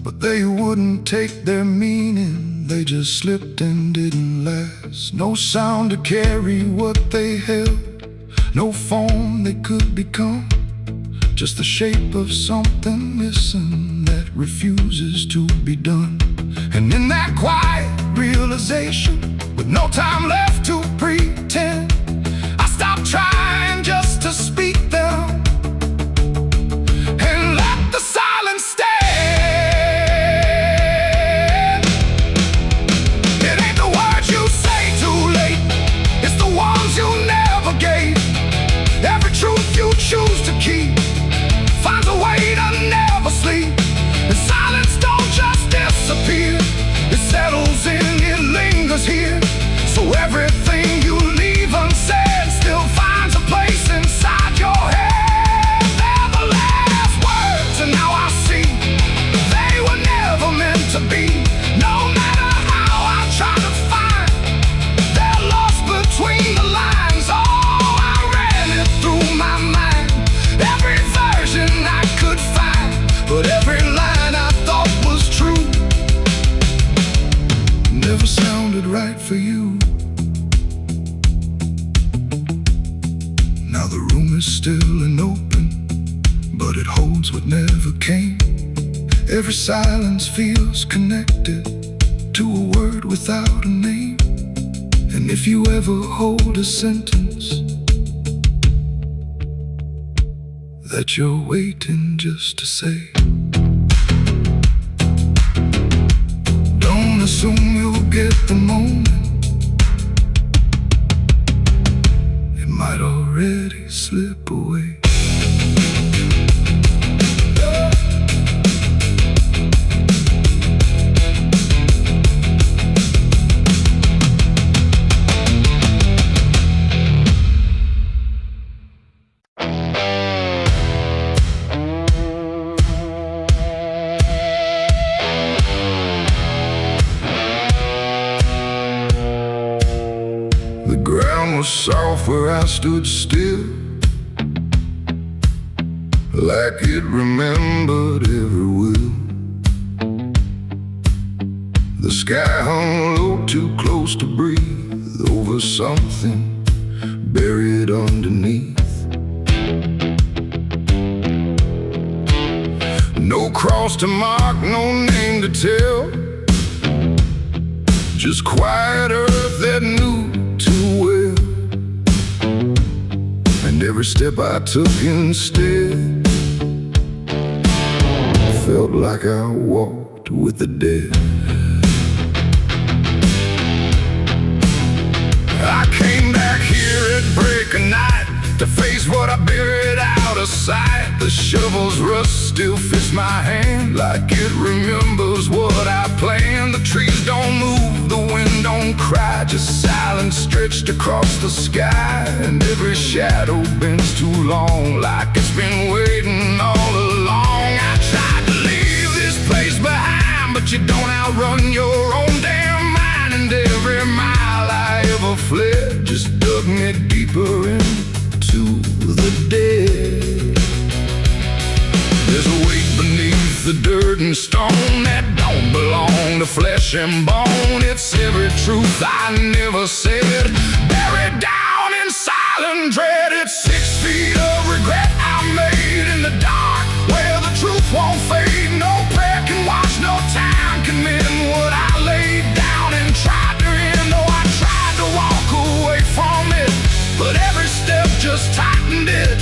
but they wouldn't take their meaning, they just slipped and didn't last. No sound to carry what they held, no form they could become, just the shape of something missing that refuses to be done. And in that quiet realization, with no time left to pretend, I stopped trying just to speak them and let the silence stand. Choose to keep finds a way to never sleep. And silence don't just disappear, it settles in, it lingers here. So everything you leave unsaid still finds a place inside your head. They're the last words, and now I see they were never meant to be. No matter how I try to find, they're lost between the lines. Oh, I ran it through my mind, every version I could find, but every line I thought was true never sounded right for you. Now the room is still and open, but it holds what never came. Every silence feels connected to a word without a name. And if you ever hold a sentence that you're waiting just to say, don't assume you'll get the moment, it might already slip away. Soft where I stood still, like it remembered every will. The sky hung low, too close to breathe, over something buried underneath. No cross to mark, no name to tell, just quiet earth that knew too well. And every step I took instead felt like I walked with the dead. I came back here at break of night to face what I buried out of sight. The shovel's rust still fits my hand like it remembers what I planned. The trees don't move, the wind don't cry, just silence stretched across the sky. And every shadow bends too long, like it's been waiting all along. I tried to leave this place behind, but you don't outrun your own damn mind. And every mile I ever fled just dug me deeper into the dead. There's a weight beneath the dirt and stone that don't belong to flesh and bone. It's every truth I never said, buried down in silent dread. It's 6 feet of regret I made in the dark, where the truth won't fade. No prayer can wash, no time can mend what I laid down and tried to end. Oh, I tried to walk away from it, but every step just tightened it.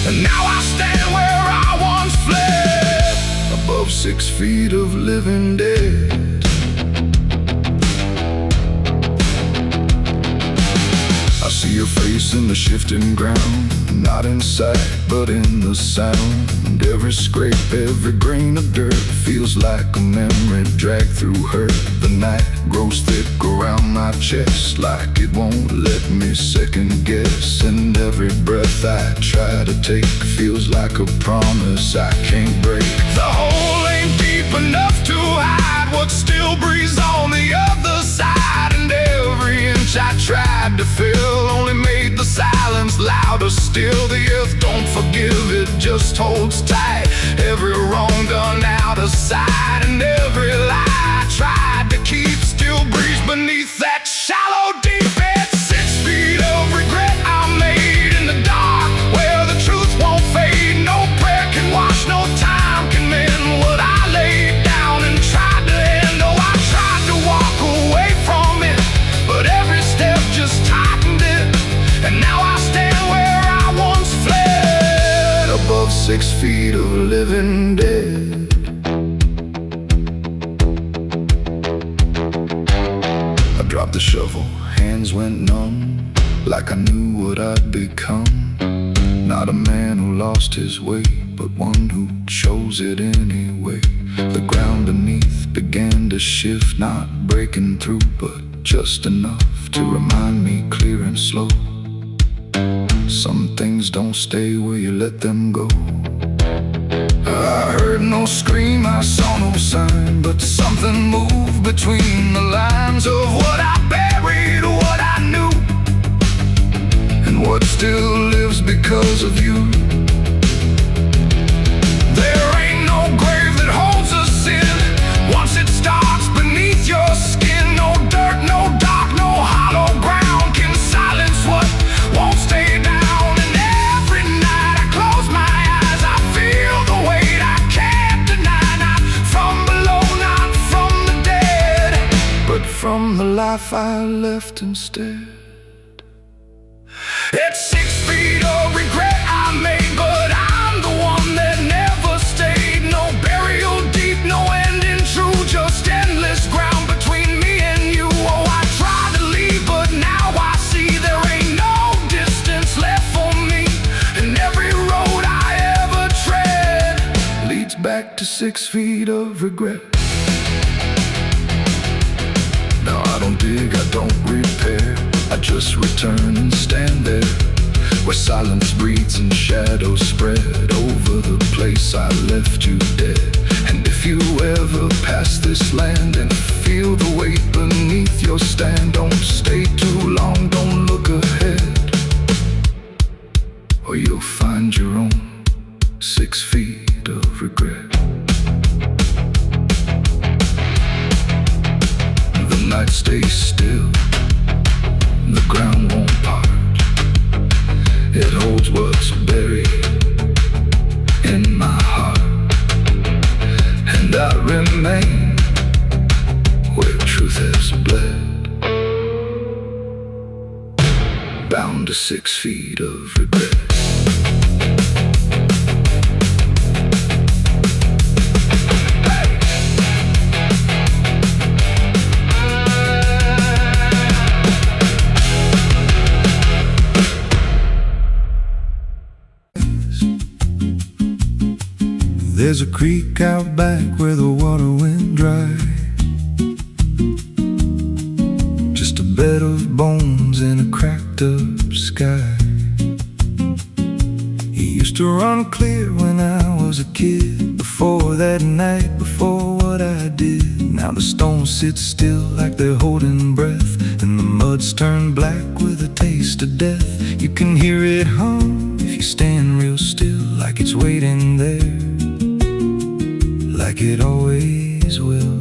And now I stand where I once fled, above 6 feet of living dead. I see your face in the shifting ground, not in sight but in the sound. Every scrape, every grain of dirt feels like a memory dragged through hurt. The night grows thick around my chest, like it won't let me second guess. And every breath I try to take feels like a promise I can't break. The hole ain't deep enough to hide what still breathes on the other side. And every inch I tried to fill only made the silence louder still. The earth don't forgive, it just holds tight. Every wrong done out of sight, and every lie I tried to keep still breathes beneath that shallow deep end. 6 feet of regret I made in the dark, where the truth won't fade. No prayer can wash, no time can mend what I laid down and tried to end. Oh, I tried to walk away from it, but every step just tightened it. And now I stand where I once fled, above 6 feet of living dead. I dropped the shovel, hands went numb, like I knew what I'd become. Not a man who lost his way, but one who chose it anyway. The ground beneath began to shift, not breaking through, but just enough to remind me clear and slow. Some things don't stay where you let them go. I heard no scream, I saw no sign, but something moved between the lines of what I buried, what I knew, and what still lives because of you. There ain't no grave that holds us in once it starts beneath your skin. No dirt, no dark, no hollow ground can silence what won't stay down. And every night I close my eyes, I feel the weight I can't deny. Not from below, not from the dead, but from the life I left instead. It's 6 feet of regret I made, but I'm the one that never stayed. No burial deep, no ending true, just endless ground between me and you. Oh, I tried to leave, but now I see there ain't no distance left for me. And every road I ever tread leads back to 6 feet of regret. Now I don't dig, I don't repair, I just return and stand there, where silence breathes and shadows spread over the place I left you dead. And if you ever pass this land and feel the weight beneath your stand, don't stay too long, don't look ahead, or you'll find your own 6 feet of regret. The night stays still, the ground won't part. It holds what's buried in my heart. There's a creek out back where the water went dry, just a bed of bones in a cracked up sky. He used to run clear when I was a kid, before that night, before what I did. Now the stones sit still like they're holding breath, and the mud's turned black with a taste of death. You can hear it hum if you stand real still, like it's waiting there, like it always will.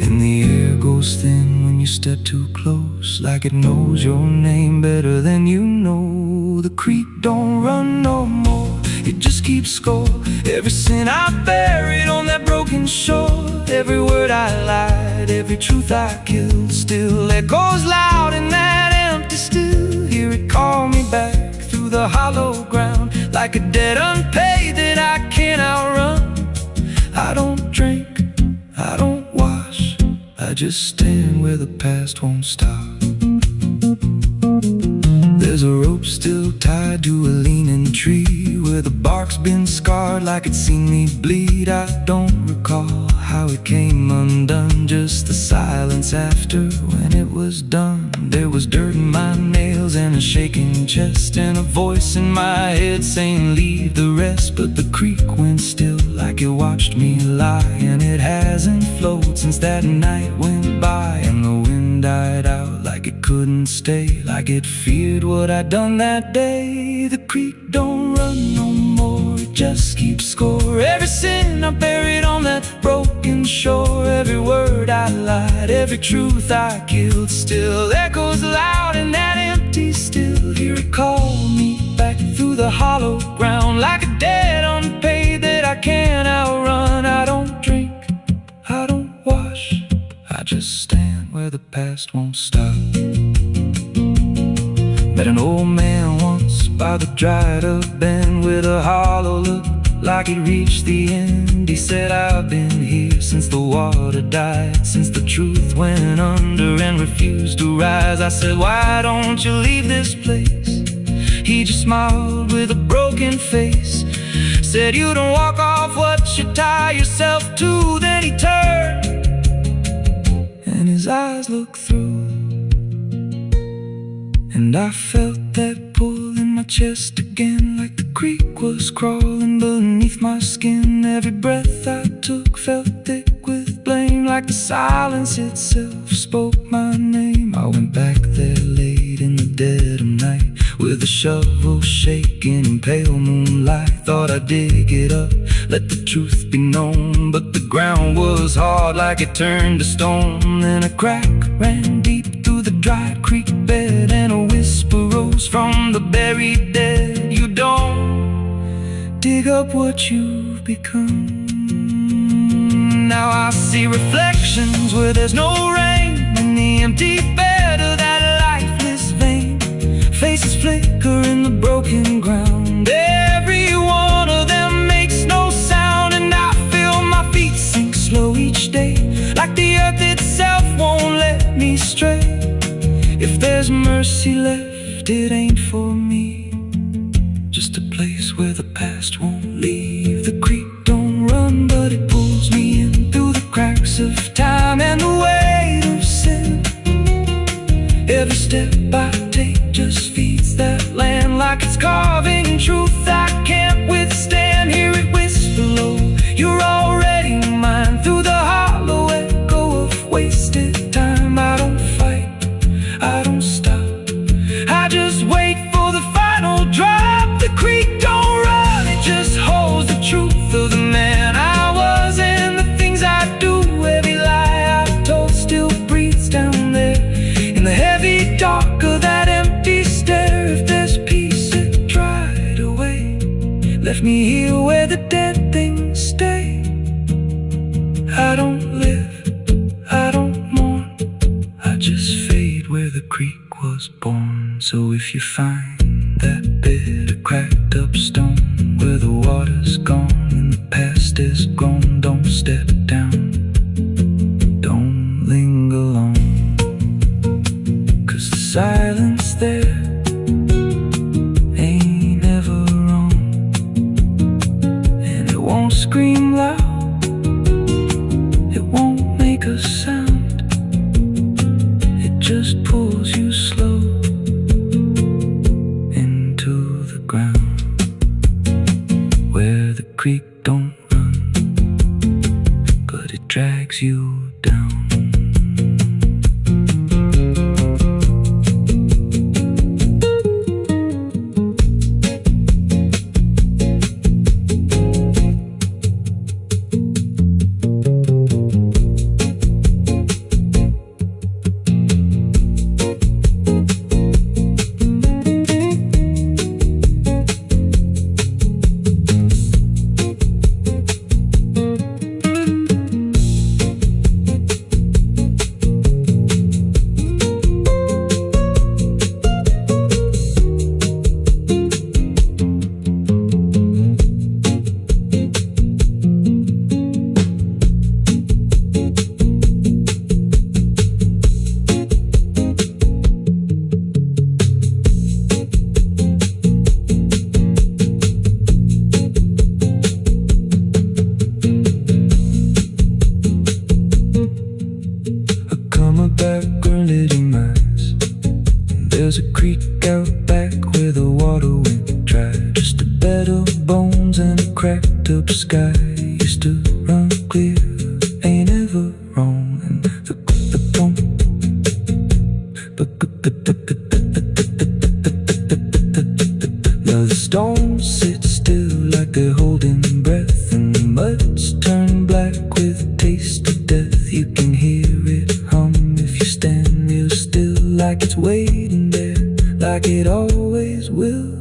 And the air goes thin when you step too close, like it knows your name better than you know. The creek don't run no more, it just keeps score. Every sin I buried on that broken shore, every word I lied, every truth I killed, still echoes loud in that empty still. Hear it call me back through the hollow ground, like a debt unpaid that I can't outrun. I don't drink, I don't wash, I just stand where the past won't stop. There's a rope still tied to a leaning tree, where the bark's been scarred like it's seen me bleed. I don't recall how it came undone, just the silence after when it was done. There was dirt in my nails and a shaking chest, and a voice in my head saying leave the rest. But the creek went still like it watched me lie, and it hasn't flowed since that night went by. And the wind died out like it couldn't stay, like it feared what I'd done that day. The creek don't run no more, it just keeps score. Every sin I buried on that broken shore, every word I lied, every truth I killed, still echoes loud in that empty still. Hear it call me back through the hollow ground, like a debt unpaid that I can't outrun. I don't drink, I don't wash, I just stand where the past won't stop. Met an old man once by the dried up bend, with a hollow look like he'd reached the end. He said, I've been here since the water died, since the truth went under and refused to rise. I said, why don't you leave this place? He just smiled with a broken face, said, you don't walk off what you tie yourself to. Then he turned and his eyes looked through, and I felt that pull in my chest again, like the creek was crawling beneath my skin. Every breath I took felt thick with blame, like the silence itself spoke my name. I went back there late in the dead of night, with a shovel shaking in pale moonlight. Thought I'd dig it up, let the truth be known, but the ground was hard like it turned to stone. Then a crack ran deep through the dry creek bed, and a whisper rose from the buried dead. You don't dig up what you've become. Now I see reflections where there's no rain, in the empty bed of that lifeless vein. Faces flicker in the broken ground, every one of them makes no sound. And I feel my feet sink slow each day, like the earth itself won't let me stray. If there's mercy left, it ain't for me, just a place where the past won't leave. The creek don't run, but it pulls me in through the cracks of time and the weight of sin. Every step I take just feeds that land, like it's carving truth I can't withstand. Hear it whisper low, you're already mine, through the hollow echo of wasted time. I don't fight, I don't stop, I just wait for the final drop. The creek don't run, it just holds the truth of the man I was and the things I do. Every lie I've told still breathes down there in the heavy dark of that empty stare. If there's peace, it dried away, left me here where the dead things stay. I don't live, I don't mourn, I just fade where the creek was born. So if you find that bit of cracked up stone, where the water's gone and the past is gone, don't step down, don't linger long, 'cause the silence there ain't ever wrong. scream loud, it won't make a sound. It just pulls you slow into the ground, where the creek don't run, but it drags you down. There's a creek out back where the water went dry. Just a bed of bones and a cracked up sky. Used to run clear, ain't ever wrong. And the stones sit still like they're holding breath, and the mud's turned black with taste of death. You can hear it hum if you stand real still, like it's waiting there, like it always will.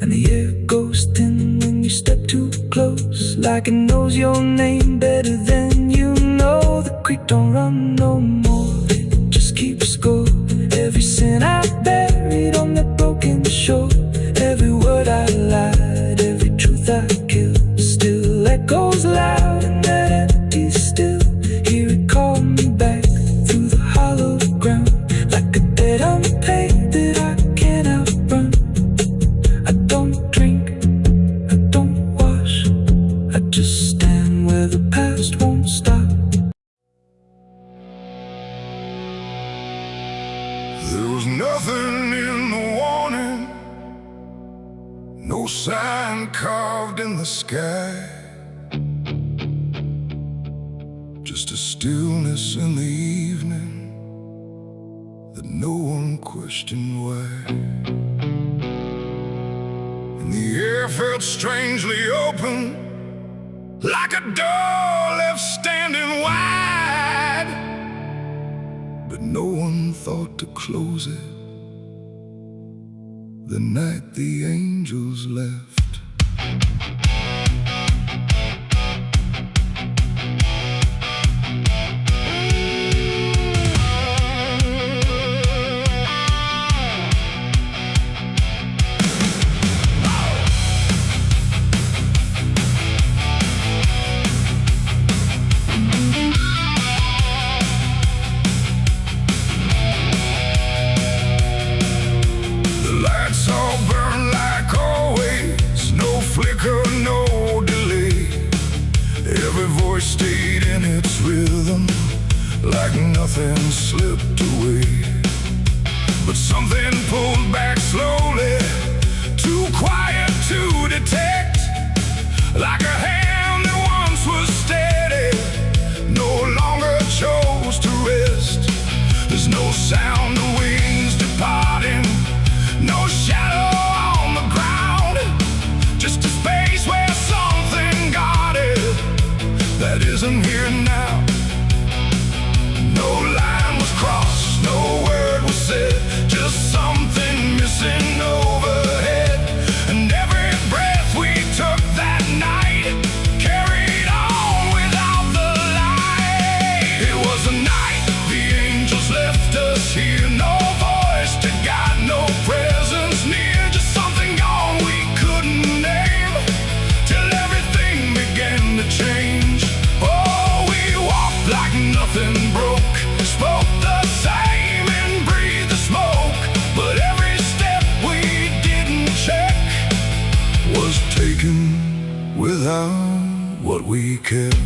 And the air goes thin when you step too close, like it knows your name better than you know. The creek don't run no more, it just keeps score. Every sin I buried on that broken shore, every word I lied, every truth I killed, still echoes loud in that empty still. Hear it call me back through the hollow ground, like a debt unpaid that I can't outrun. I don't drink, I don't wash, I just stand where the past won't stop. There was nothing in the warning, no sign carved in the sky, just a stillness in the evening that no one questioned why. And the air felt strangely open, like a door left standing wide, but no one thought to close it the night the angels left. All burn like always, no flicker, no delay. Every voice stayed in its rhythm, like nothing slipped away. But something pulled back slowly, too quiet to detect, like a hand that once was steady, no longer chose to rest. There's no sound of wings departing, no shadow on the ground, just a space where something guarded that isn't here now. No line was crossed, no word was said, just something missing overhead. And every breath we took that night carried on without the light. It was a night the angels left us here, no voice to guide, no presence near, just something gone we couldn't name, till everything began to change. Oh, we walked like nothing broke, spoke the same and breathed the smoke, but every step we didn't check was taken without what what we kept.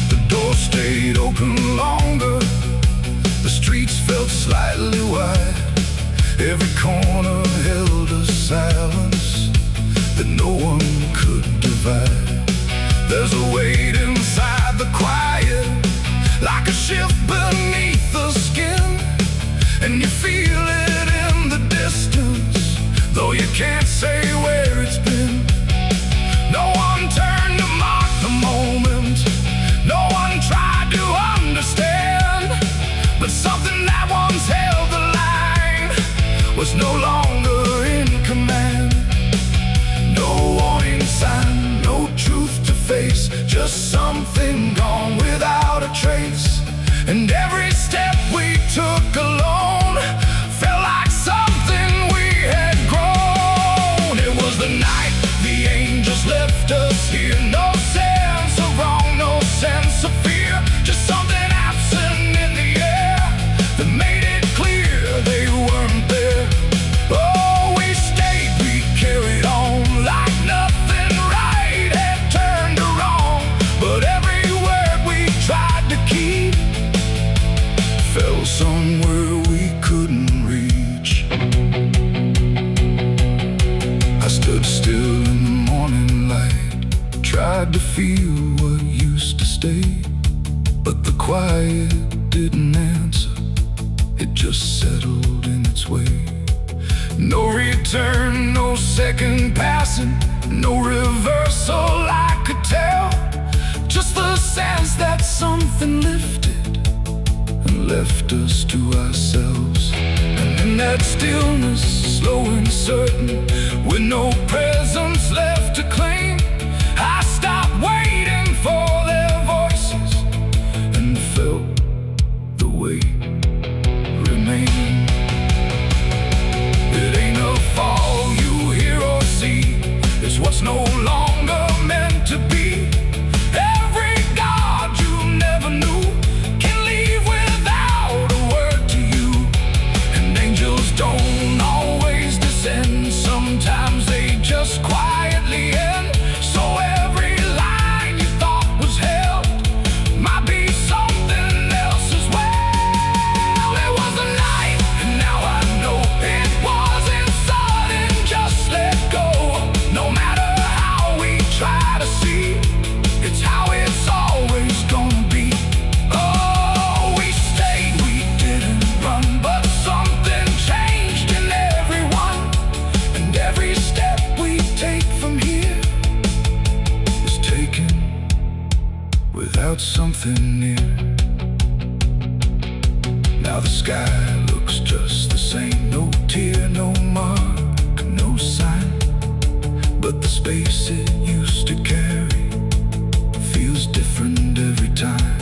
The door stayed open longer, the streets felt slightly wide. Every corner held a silence that no one could divide. There's a weight inside the quiet, like a shift beneath the skin, and you feel it in the distance, though you can't say where it's been. No one turned to mark the moment, no one tried to understand, but something that once held the line was no longer in command. No warning sign, no truth to face, just something gone without a trace. And every step we took alone felt like something we had grown. It was the night the angels left us here. No sense of wrong, no sense of fear, just something absent in the air that made it clear they weren't there. Oh, we stayed, we carried on like nothing right had turned to wrong. But every word we tried to keep fell somewhere we couldn't reach. I stood still in the morning light, tried to feel what used to stay, but the quiet didn't answer, it just settled in its way. No return, no second passing, no reversal I could tell, just the sense that something lifted and left us to ourselves. And in that stillness, slow and certain, with no presence left to claim, I stopped waiting for their voices and felt the weight remain. It ain't a fall you hear or see, it's what's no longer meant to be. Every God you never knew can leave without a word to you. And angels don't always descend, sometimes they just quietly end. So every line you thought was held might be something else as well. It was the night, and now I know it wasn't sudden, just let go. No matter how we try to see, it's how it's always gonna be. Oh, we stayed, we didn't run, but something changed in everyone. And every step we take from here is taken without something near. Now the sky looks just the same, no tear, no mark, no sign, but the space it used to carry feels different every time.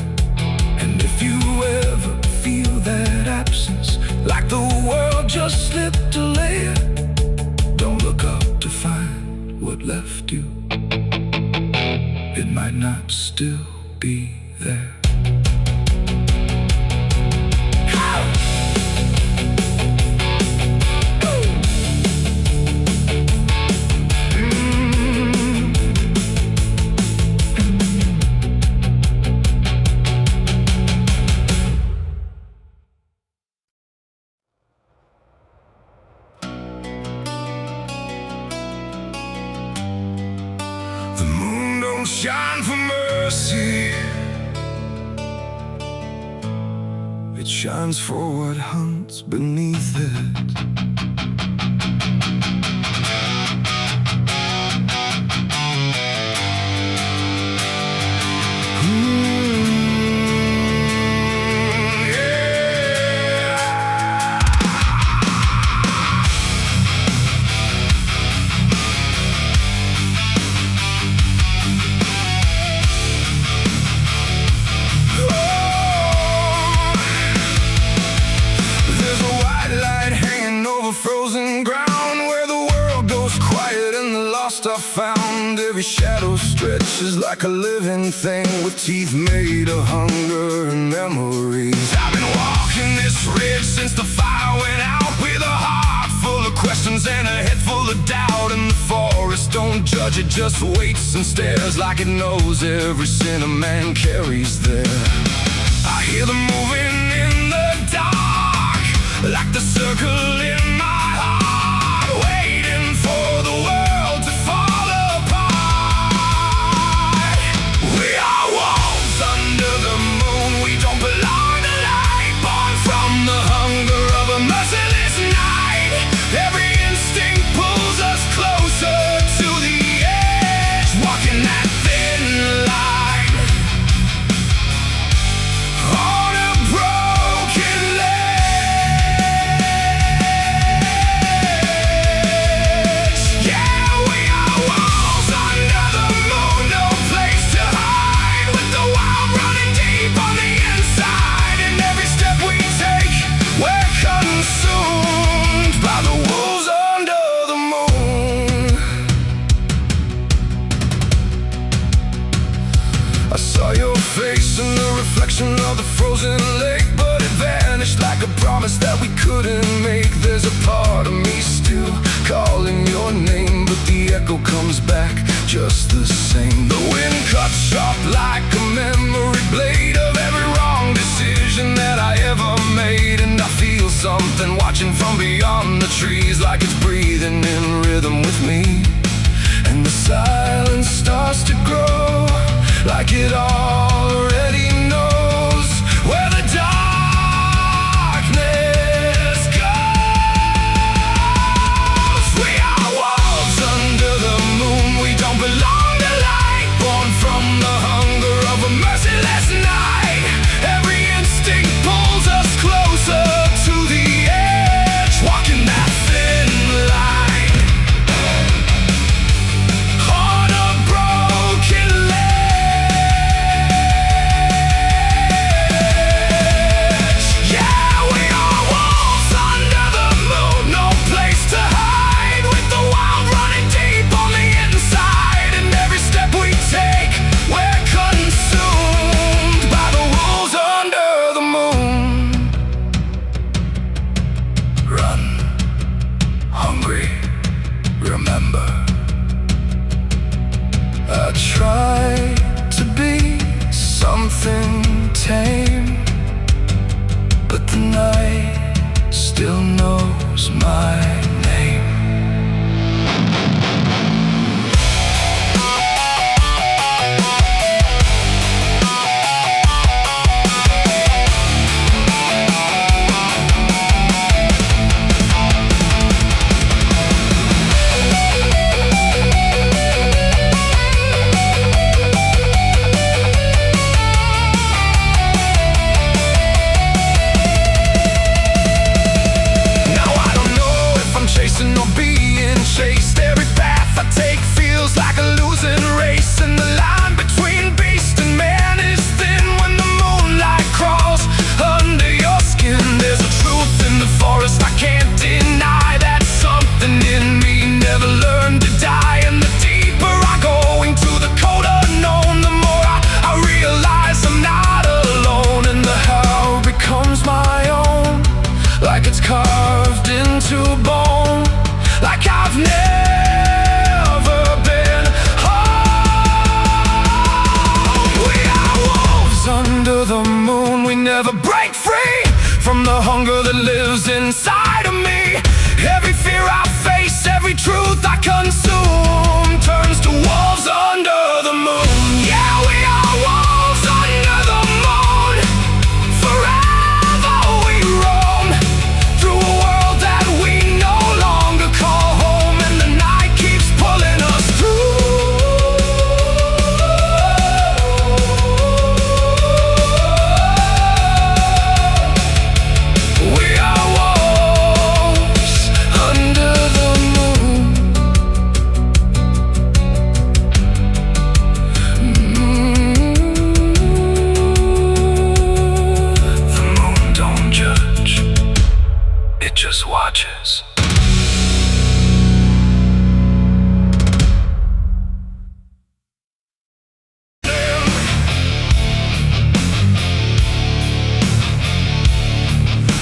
And if you ever feel that absence, like the world just slipped a layer, don't look up to find what left you, it might not still be there. The moon don't shine for mercy, it shines for what hunts beneath it. I found every shadow stretches like a living thing with teeth made of hunger and memories. I've been walking this ridge since the fire went out, with a heart full of questions and a head full of doubt. judge, it just waits and stares like it knows every sin a man carries there. I hear them moving in the dark, like the circle in my heart, waiting for the world to fall apart. We are wolves under the moon, we don't belong to light, born from the hunger of a merciless night. Every instinct pulls us closer to the edge, walking that thin line on a broken ledge. Yeah, we are wolves under the moon, no place to hide, with the wild running deep on the inside. And every step we take, we're consumed by the wolves under the moon. I saw your face in the reflection of the frozen lake, but it vanished like a promise that we couldn't make. There's a part of me still calling your name, but the echo comes back just the same. The wind cuts sharp like a memory blade of every wrong decision that I ever made. And I feel something watching from beyond the trees, like it's breathing in rhythm with me. And the silence starts to grow, like it already knows where the darkness goes. We are wolves under the moon, we don't belong to light, born from the hunger of a merciless night. Every instinct pulls us closer to the edge, walking that thin line on a broken ledge. Yeah, we are wolves under the moon, no place to hide, with the wild running deep on the inside. And every step we take, we're consumed by the wolves under the moon. Run, hungry, remember. I try to be something tame, but the night still knows my name. Now I don't know if I'm chasing or being chased. Every path I take feels like a losing race, and the line between beast and man is thin when the moonlight crawls under your skin. There's a truth in the forest I can't deny, that something in me never learned to die. And the deeper I go into the cold unknown, the more I realize I'm not alone. And the how becomes my own, like it's carved into bone, like I've never been home. We are wolves under the moon, we never break free from the hunger that lives inside of me. Every fear I face, every truth I consume, turns to wolves under the moon. Yeah, we are wolves under the moon. Forever we roam through a world that we no longer call home, and the night keeps pulling us through. We are wolves under the moon. The moon don't judge, it just watches.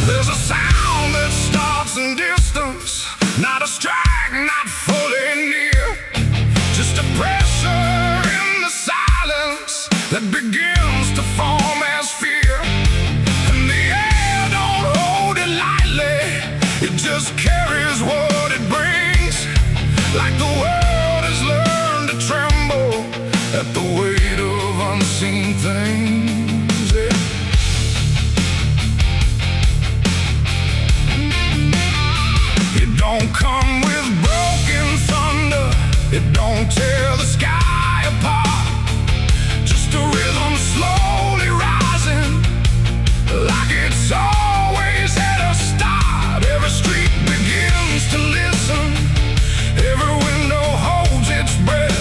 There's a sound that starts in distance, not a strike, not fully near, just It just carries what it brings, like the world has learned to tremble at the weight of unseen things. Yeah. It don't come with broken thunder, it don't tear the sky apart. Just a rhythm slowly rising, like it's always had a start. Every street begins to listen, every window holds its breath,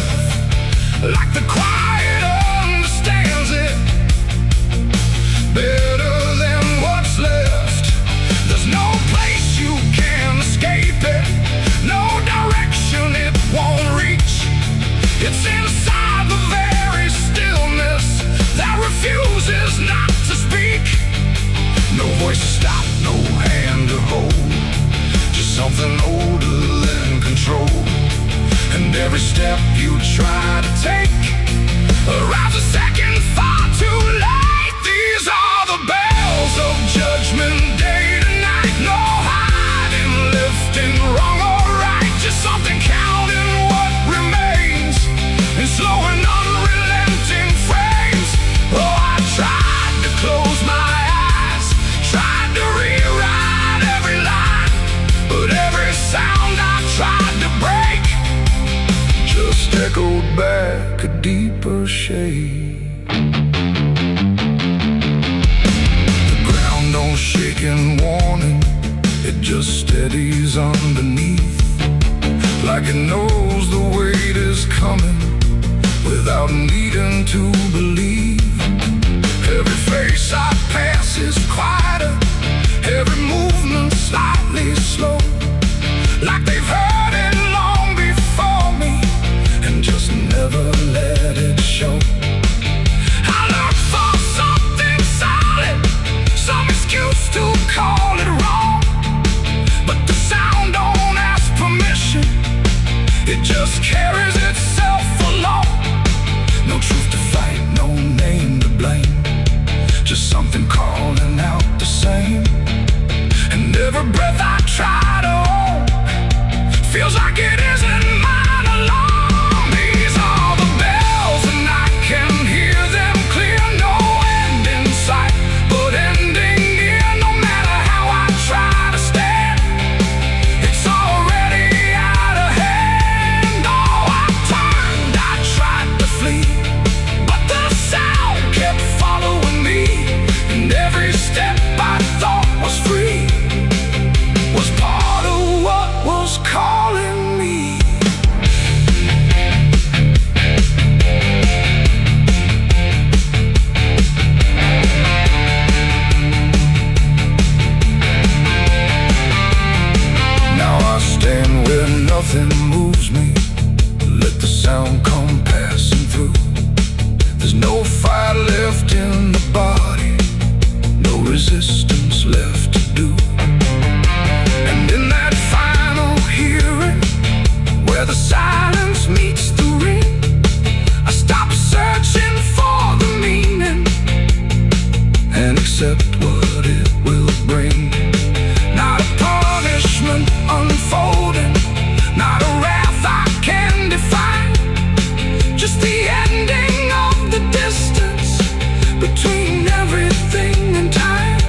like the quiet understands it better than what's left. There's no place you can escape it, no direction it won't reach. It's inside the very stillness that refuses not to speak. No voice to stop, no hand to hold, just something older than control. And every step you try to take arrives a second far too late. These are the bells of judgment day to night. No hiding, lifting, wrong or right, just something counting what remains in slow and unrelenting frames. Oh, I tried to close my eyes, tried to rewrite every line, but every sound I tried to break just echoed back a deeper shade. The ground don't shake in warning, it just steadies underneath, like it knows the weight is coming without needing to believe. Every face I pass is quieter, every movement slightly slow, like they've heard it long before me and just never let it show. I look for something solid, some excuse to call it wrong, but the sound don't ask permission, it just carries itself along. No truth to fight, no name to blame, just something calling out the same. And every breath I try to hold feels like it isn't mine alone. These are the bells and I can hear them clear. No end in sight, but ending near. No matter how I try to stand, it's already out of hand. Oh, I turned, I tried to flee, but the sound kept following me, and every step I thought was free was part of what was calling me. Now I stand where nothing moves me, let the sound come passing through. There's no fight left in the body, no resistance left to do. And in that final hearing, where the silence meets the ring, I stop searching for the meaning and accept what it will bring. Not a punishment unfolding, not a wrath I can define, just the ending of the distance between everything and time.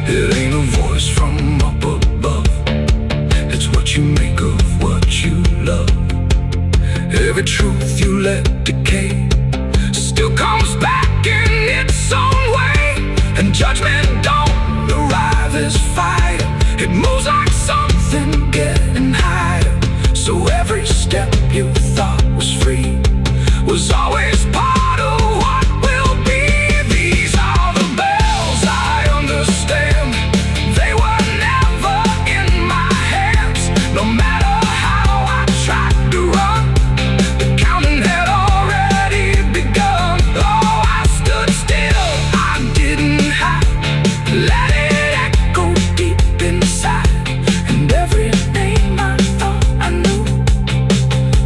It ain't a voice from up above, it's what you make of what you love. Every truth you let decay still comes back in its own way, and judgment don't arrive as fire, it moves like something getting higher. So every step you thought was free was always part of what will be. These are the bells I understand, they were never in my hands. No matter how I tried to run, the counting had already begun. Oh, I stood still, I didn't hide, let it echo deep inside, and every name I thought I knew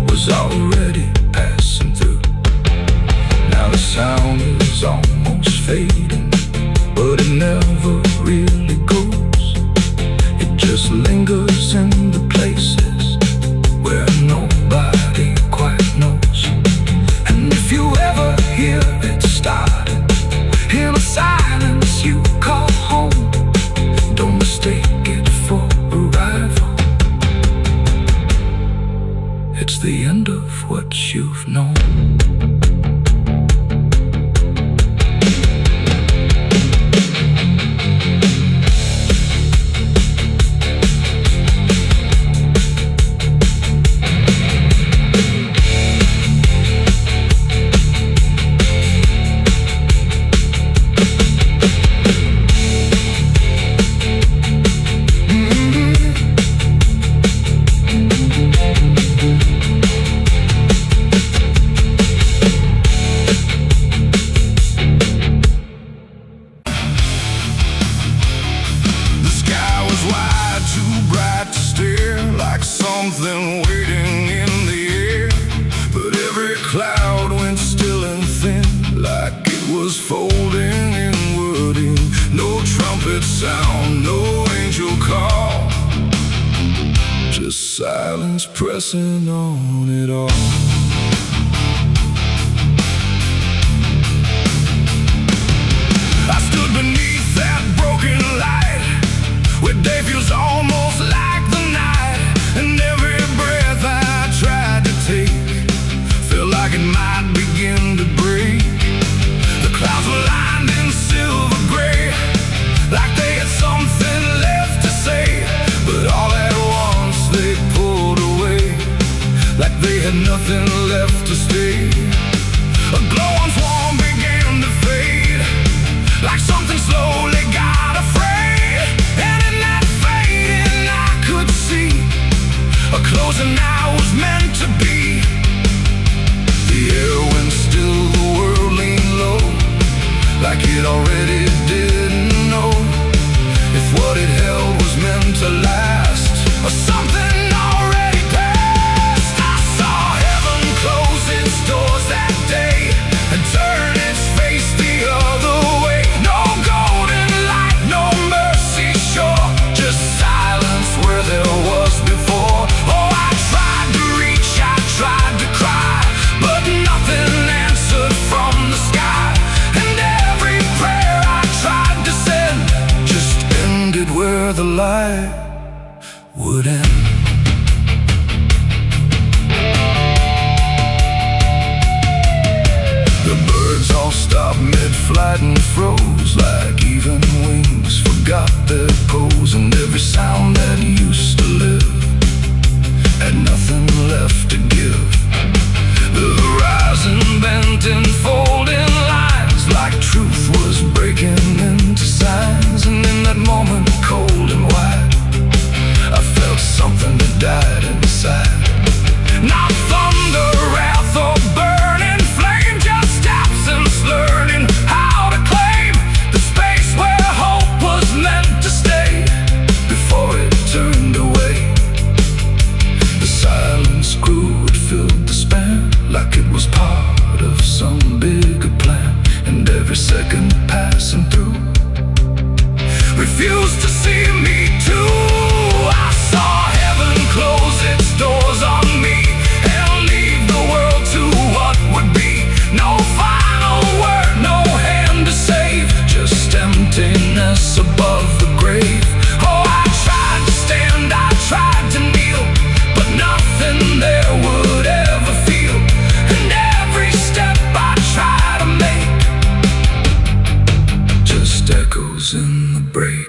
was already passing through. you've known. Something waiting in the air, but every cloud went still and thin, like it was folding inward in. No trumpet sound, no angel call, just silence pressing on it all. I stood beneath that broken light, where day feels almost like the night, and every breath I tried to take felt like it might begin to break. The clouds were lined in silver gray, like they had something left to say, but all at once they pulled away, like they had nothing left to stay. A glow once warm began to fade, like something slowly got afraid, and in that fading I could see a closing I was meant to be. The air went still, the world leaned low, like it already didn't know if what it held was meant to last, or something already passed. I saw heaven close its doors that day and turn its face the other way. No golden light, no mercy shore, just silence where there was before. Oh, I tried to reach, I tried to cry, but nothing answered from the sky, and every prayer I tried to send just ended where the light would end. The birds all stopped mid-flight and froze, like even wings forgot their pose, and every sound that used to live had nothing left to give. The horizon bent in folding lines, like truth was breaking into signs, and in that moment, cold and white, I felt something that died inside. Not thunder, wrath, or burning flame, just absence learning how to claim the space where hope was meant to stay before it turned away. The silence grew, it filled the span, like it was part of some bigger plan, and every second passing through refused to see me too. I saw heaven close its doors on me and leave the world to what would be. No final word, no hand to save, just emptiness above the grave. Oh, I tried to stand, I tried to kneel, but nothing there would ever feel, and every step I try to make just echoes in the break.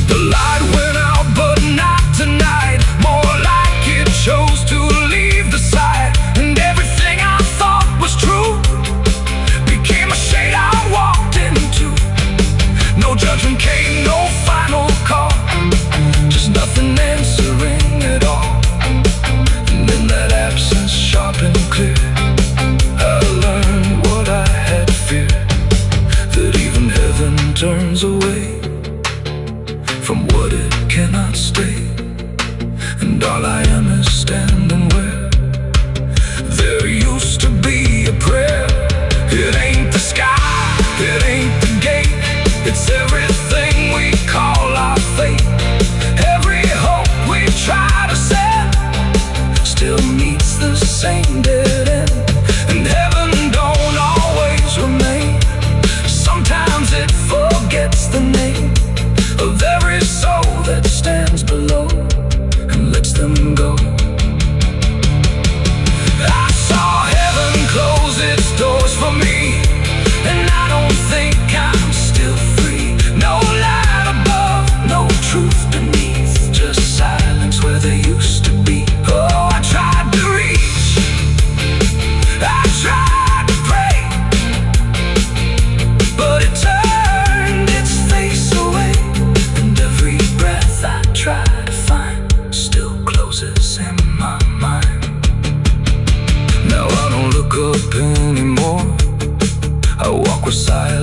The light went out, but not tonight, more like it chose to leave the sight, and everything I thought was true became a shade I walked into. No judgment came, no final call, just nothing answering at all, and in that absence, sharp and clear, I learned what I had feared, that even heaven turns away from what it cannot stay, and all I am is standing where there used to be a prayer. It ain't the sky, it ain't the gate, it's everything we call our fate. Every hope we try to set still meets the same dead end, and heaven don't always remain. Sometimes it forgets the name of every soul that stands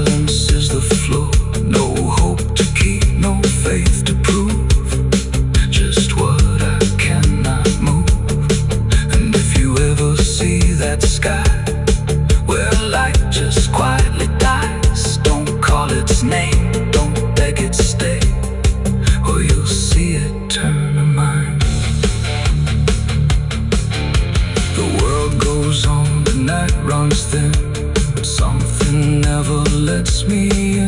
silence is the flow. No hope to keep, no faith to prove. Just what I cannot move. And if you ever see that sky where light just quietly dies, don't call its name, don't beg it stay, or you'll see it turn a mind. The world goes on, the night runs thin, but something never lets me in.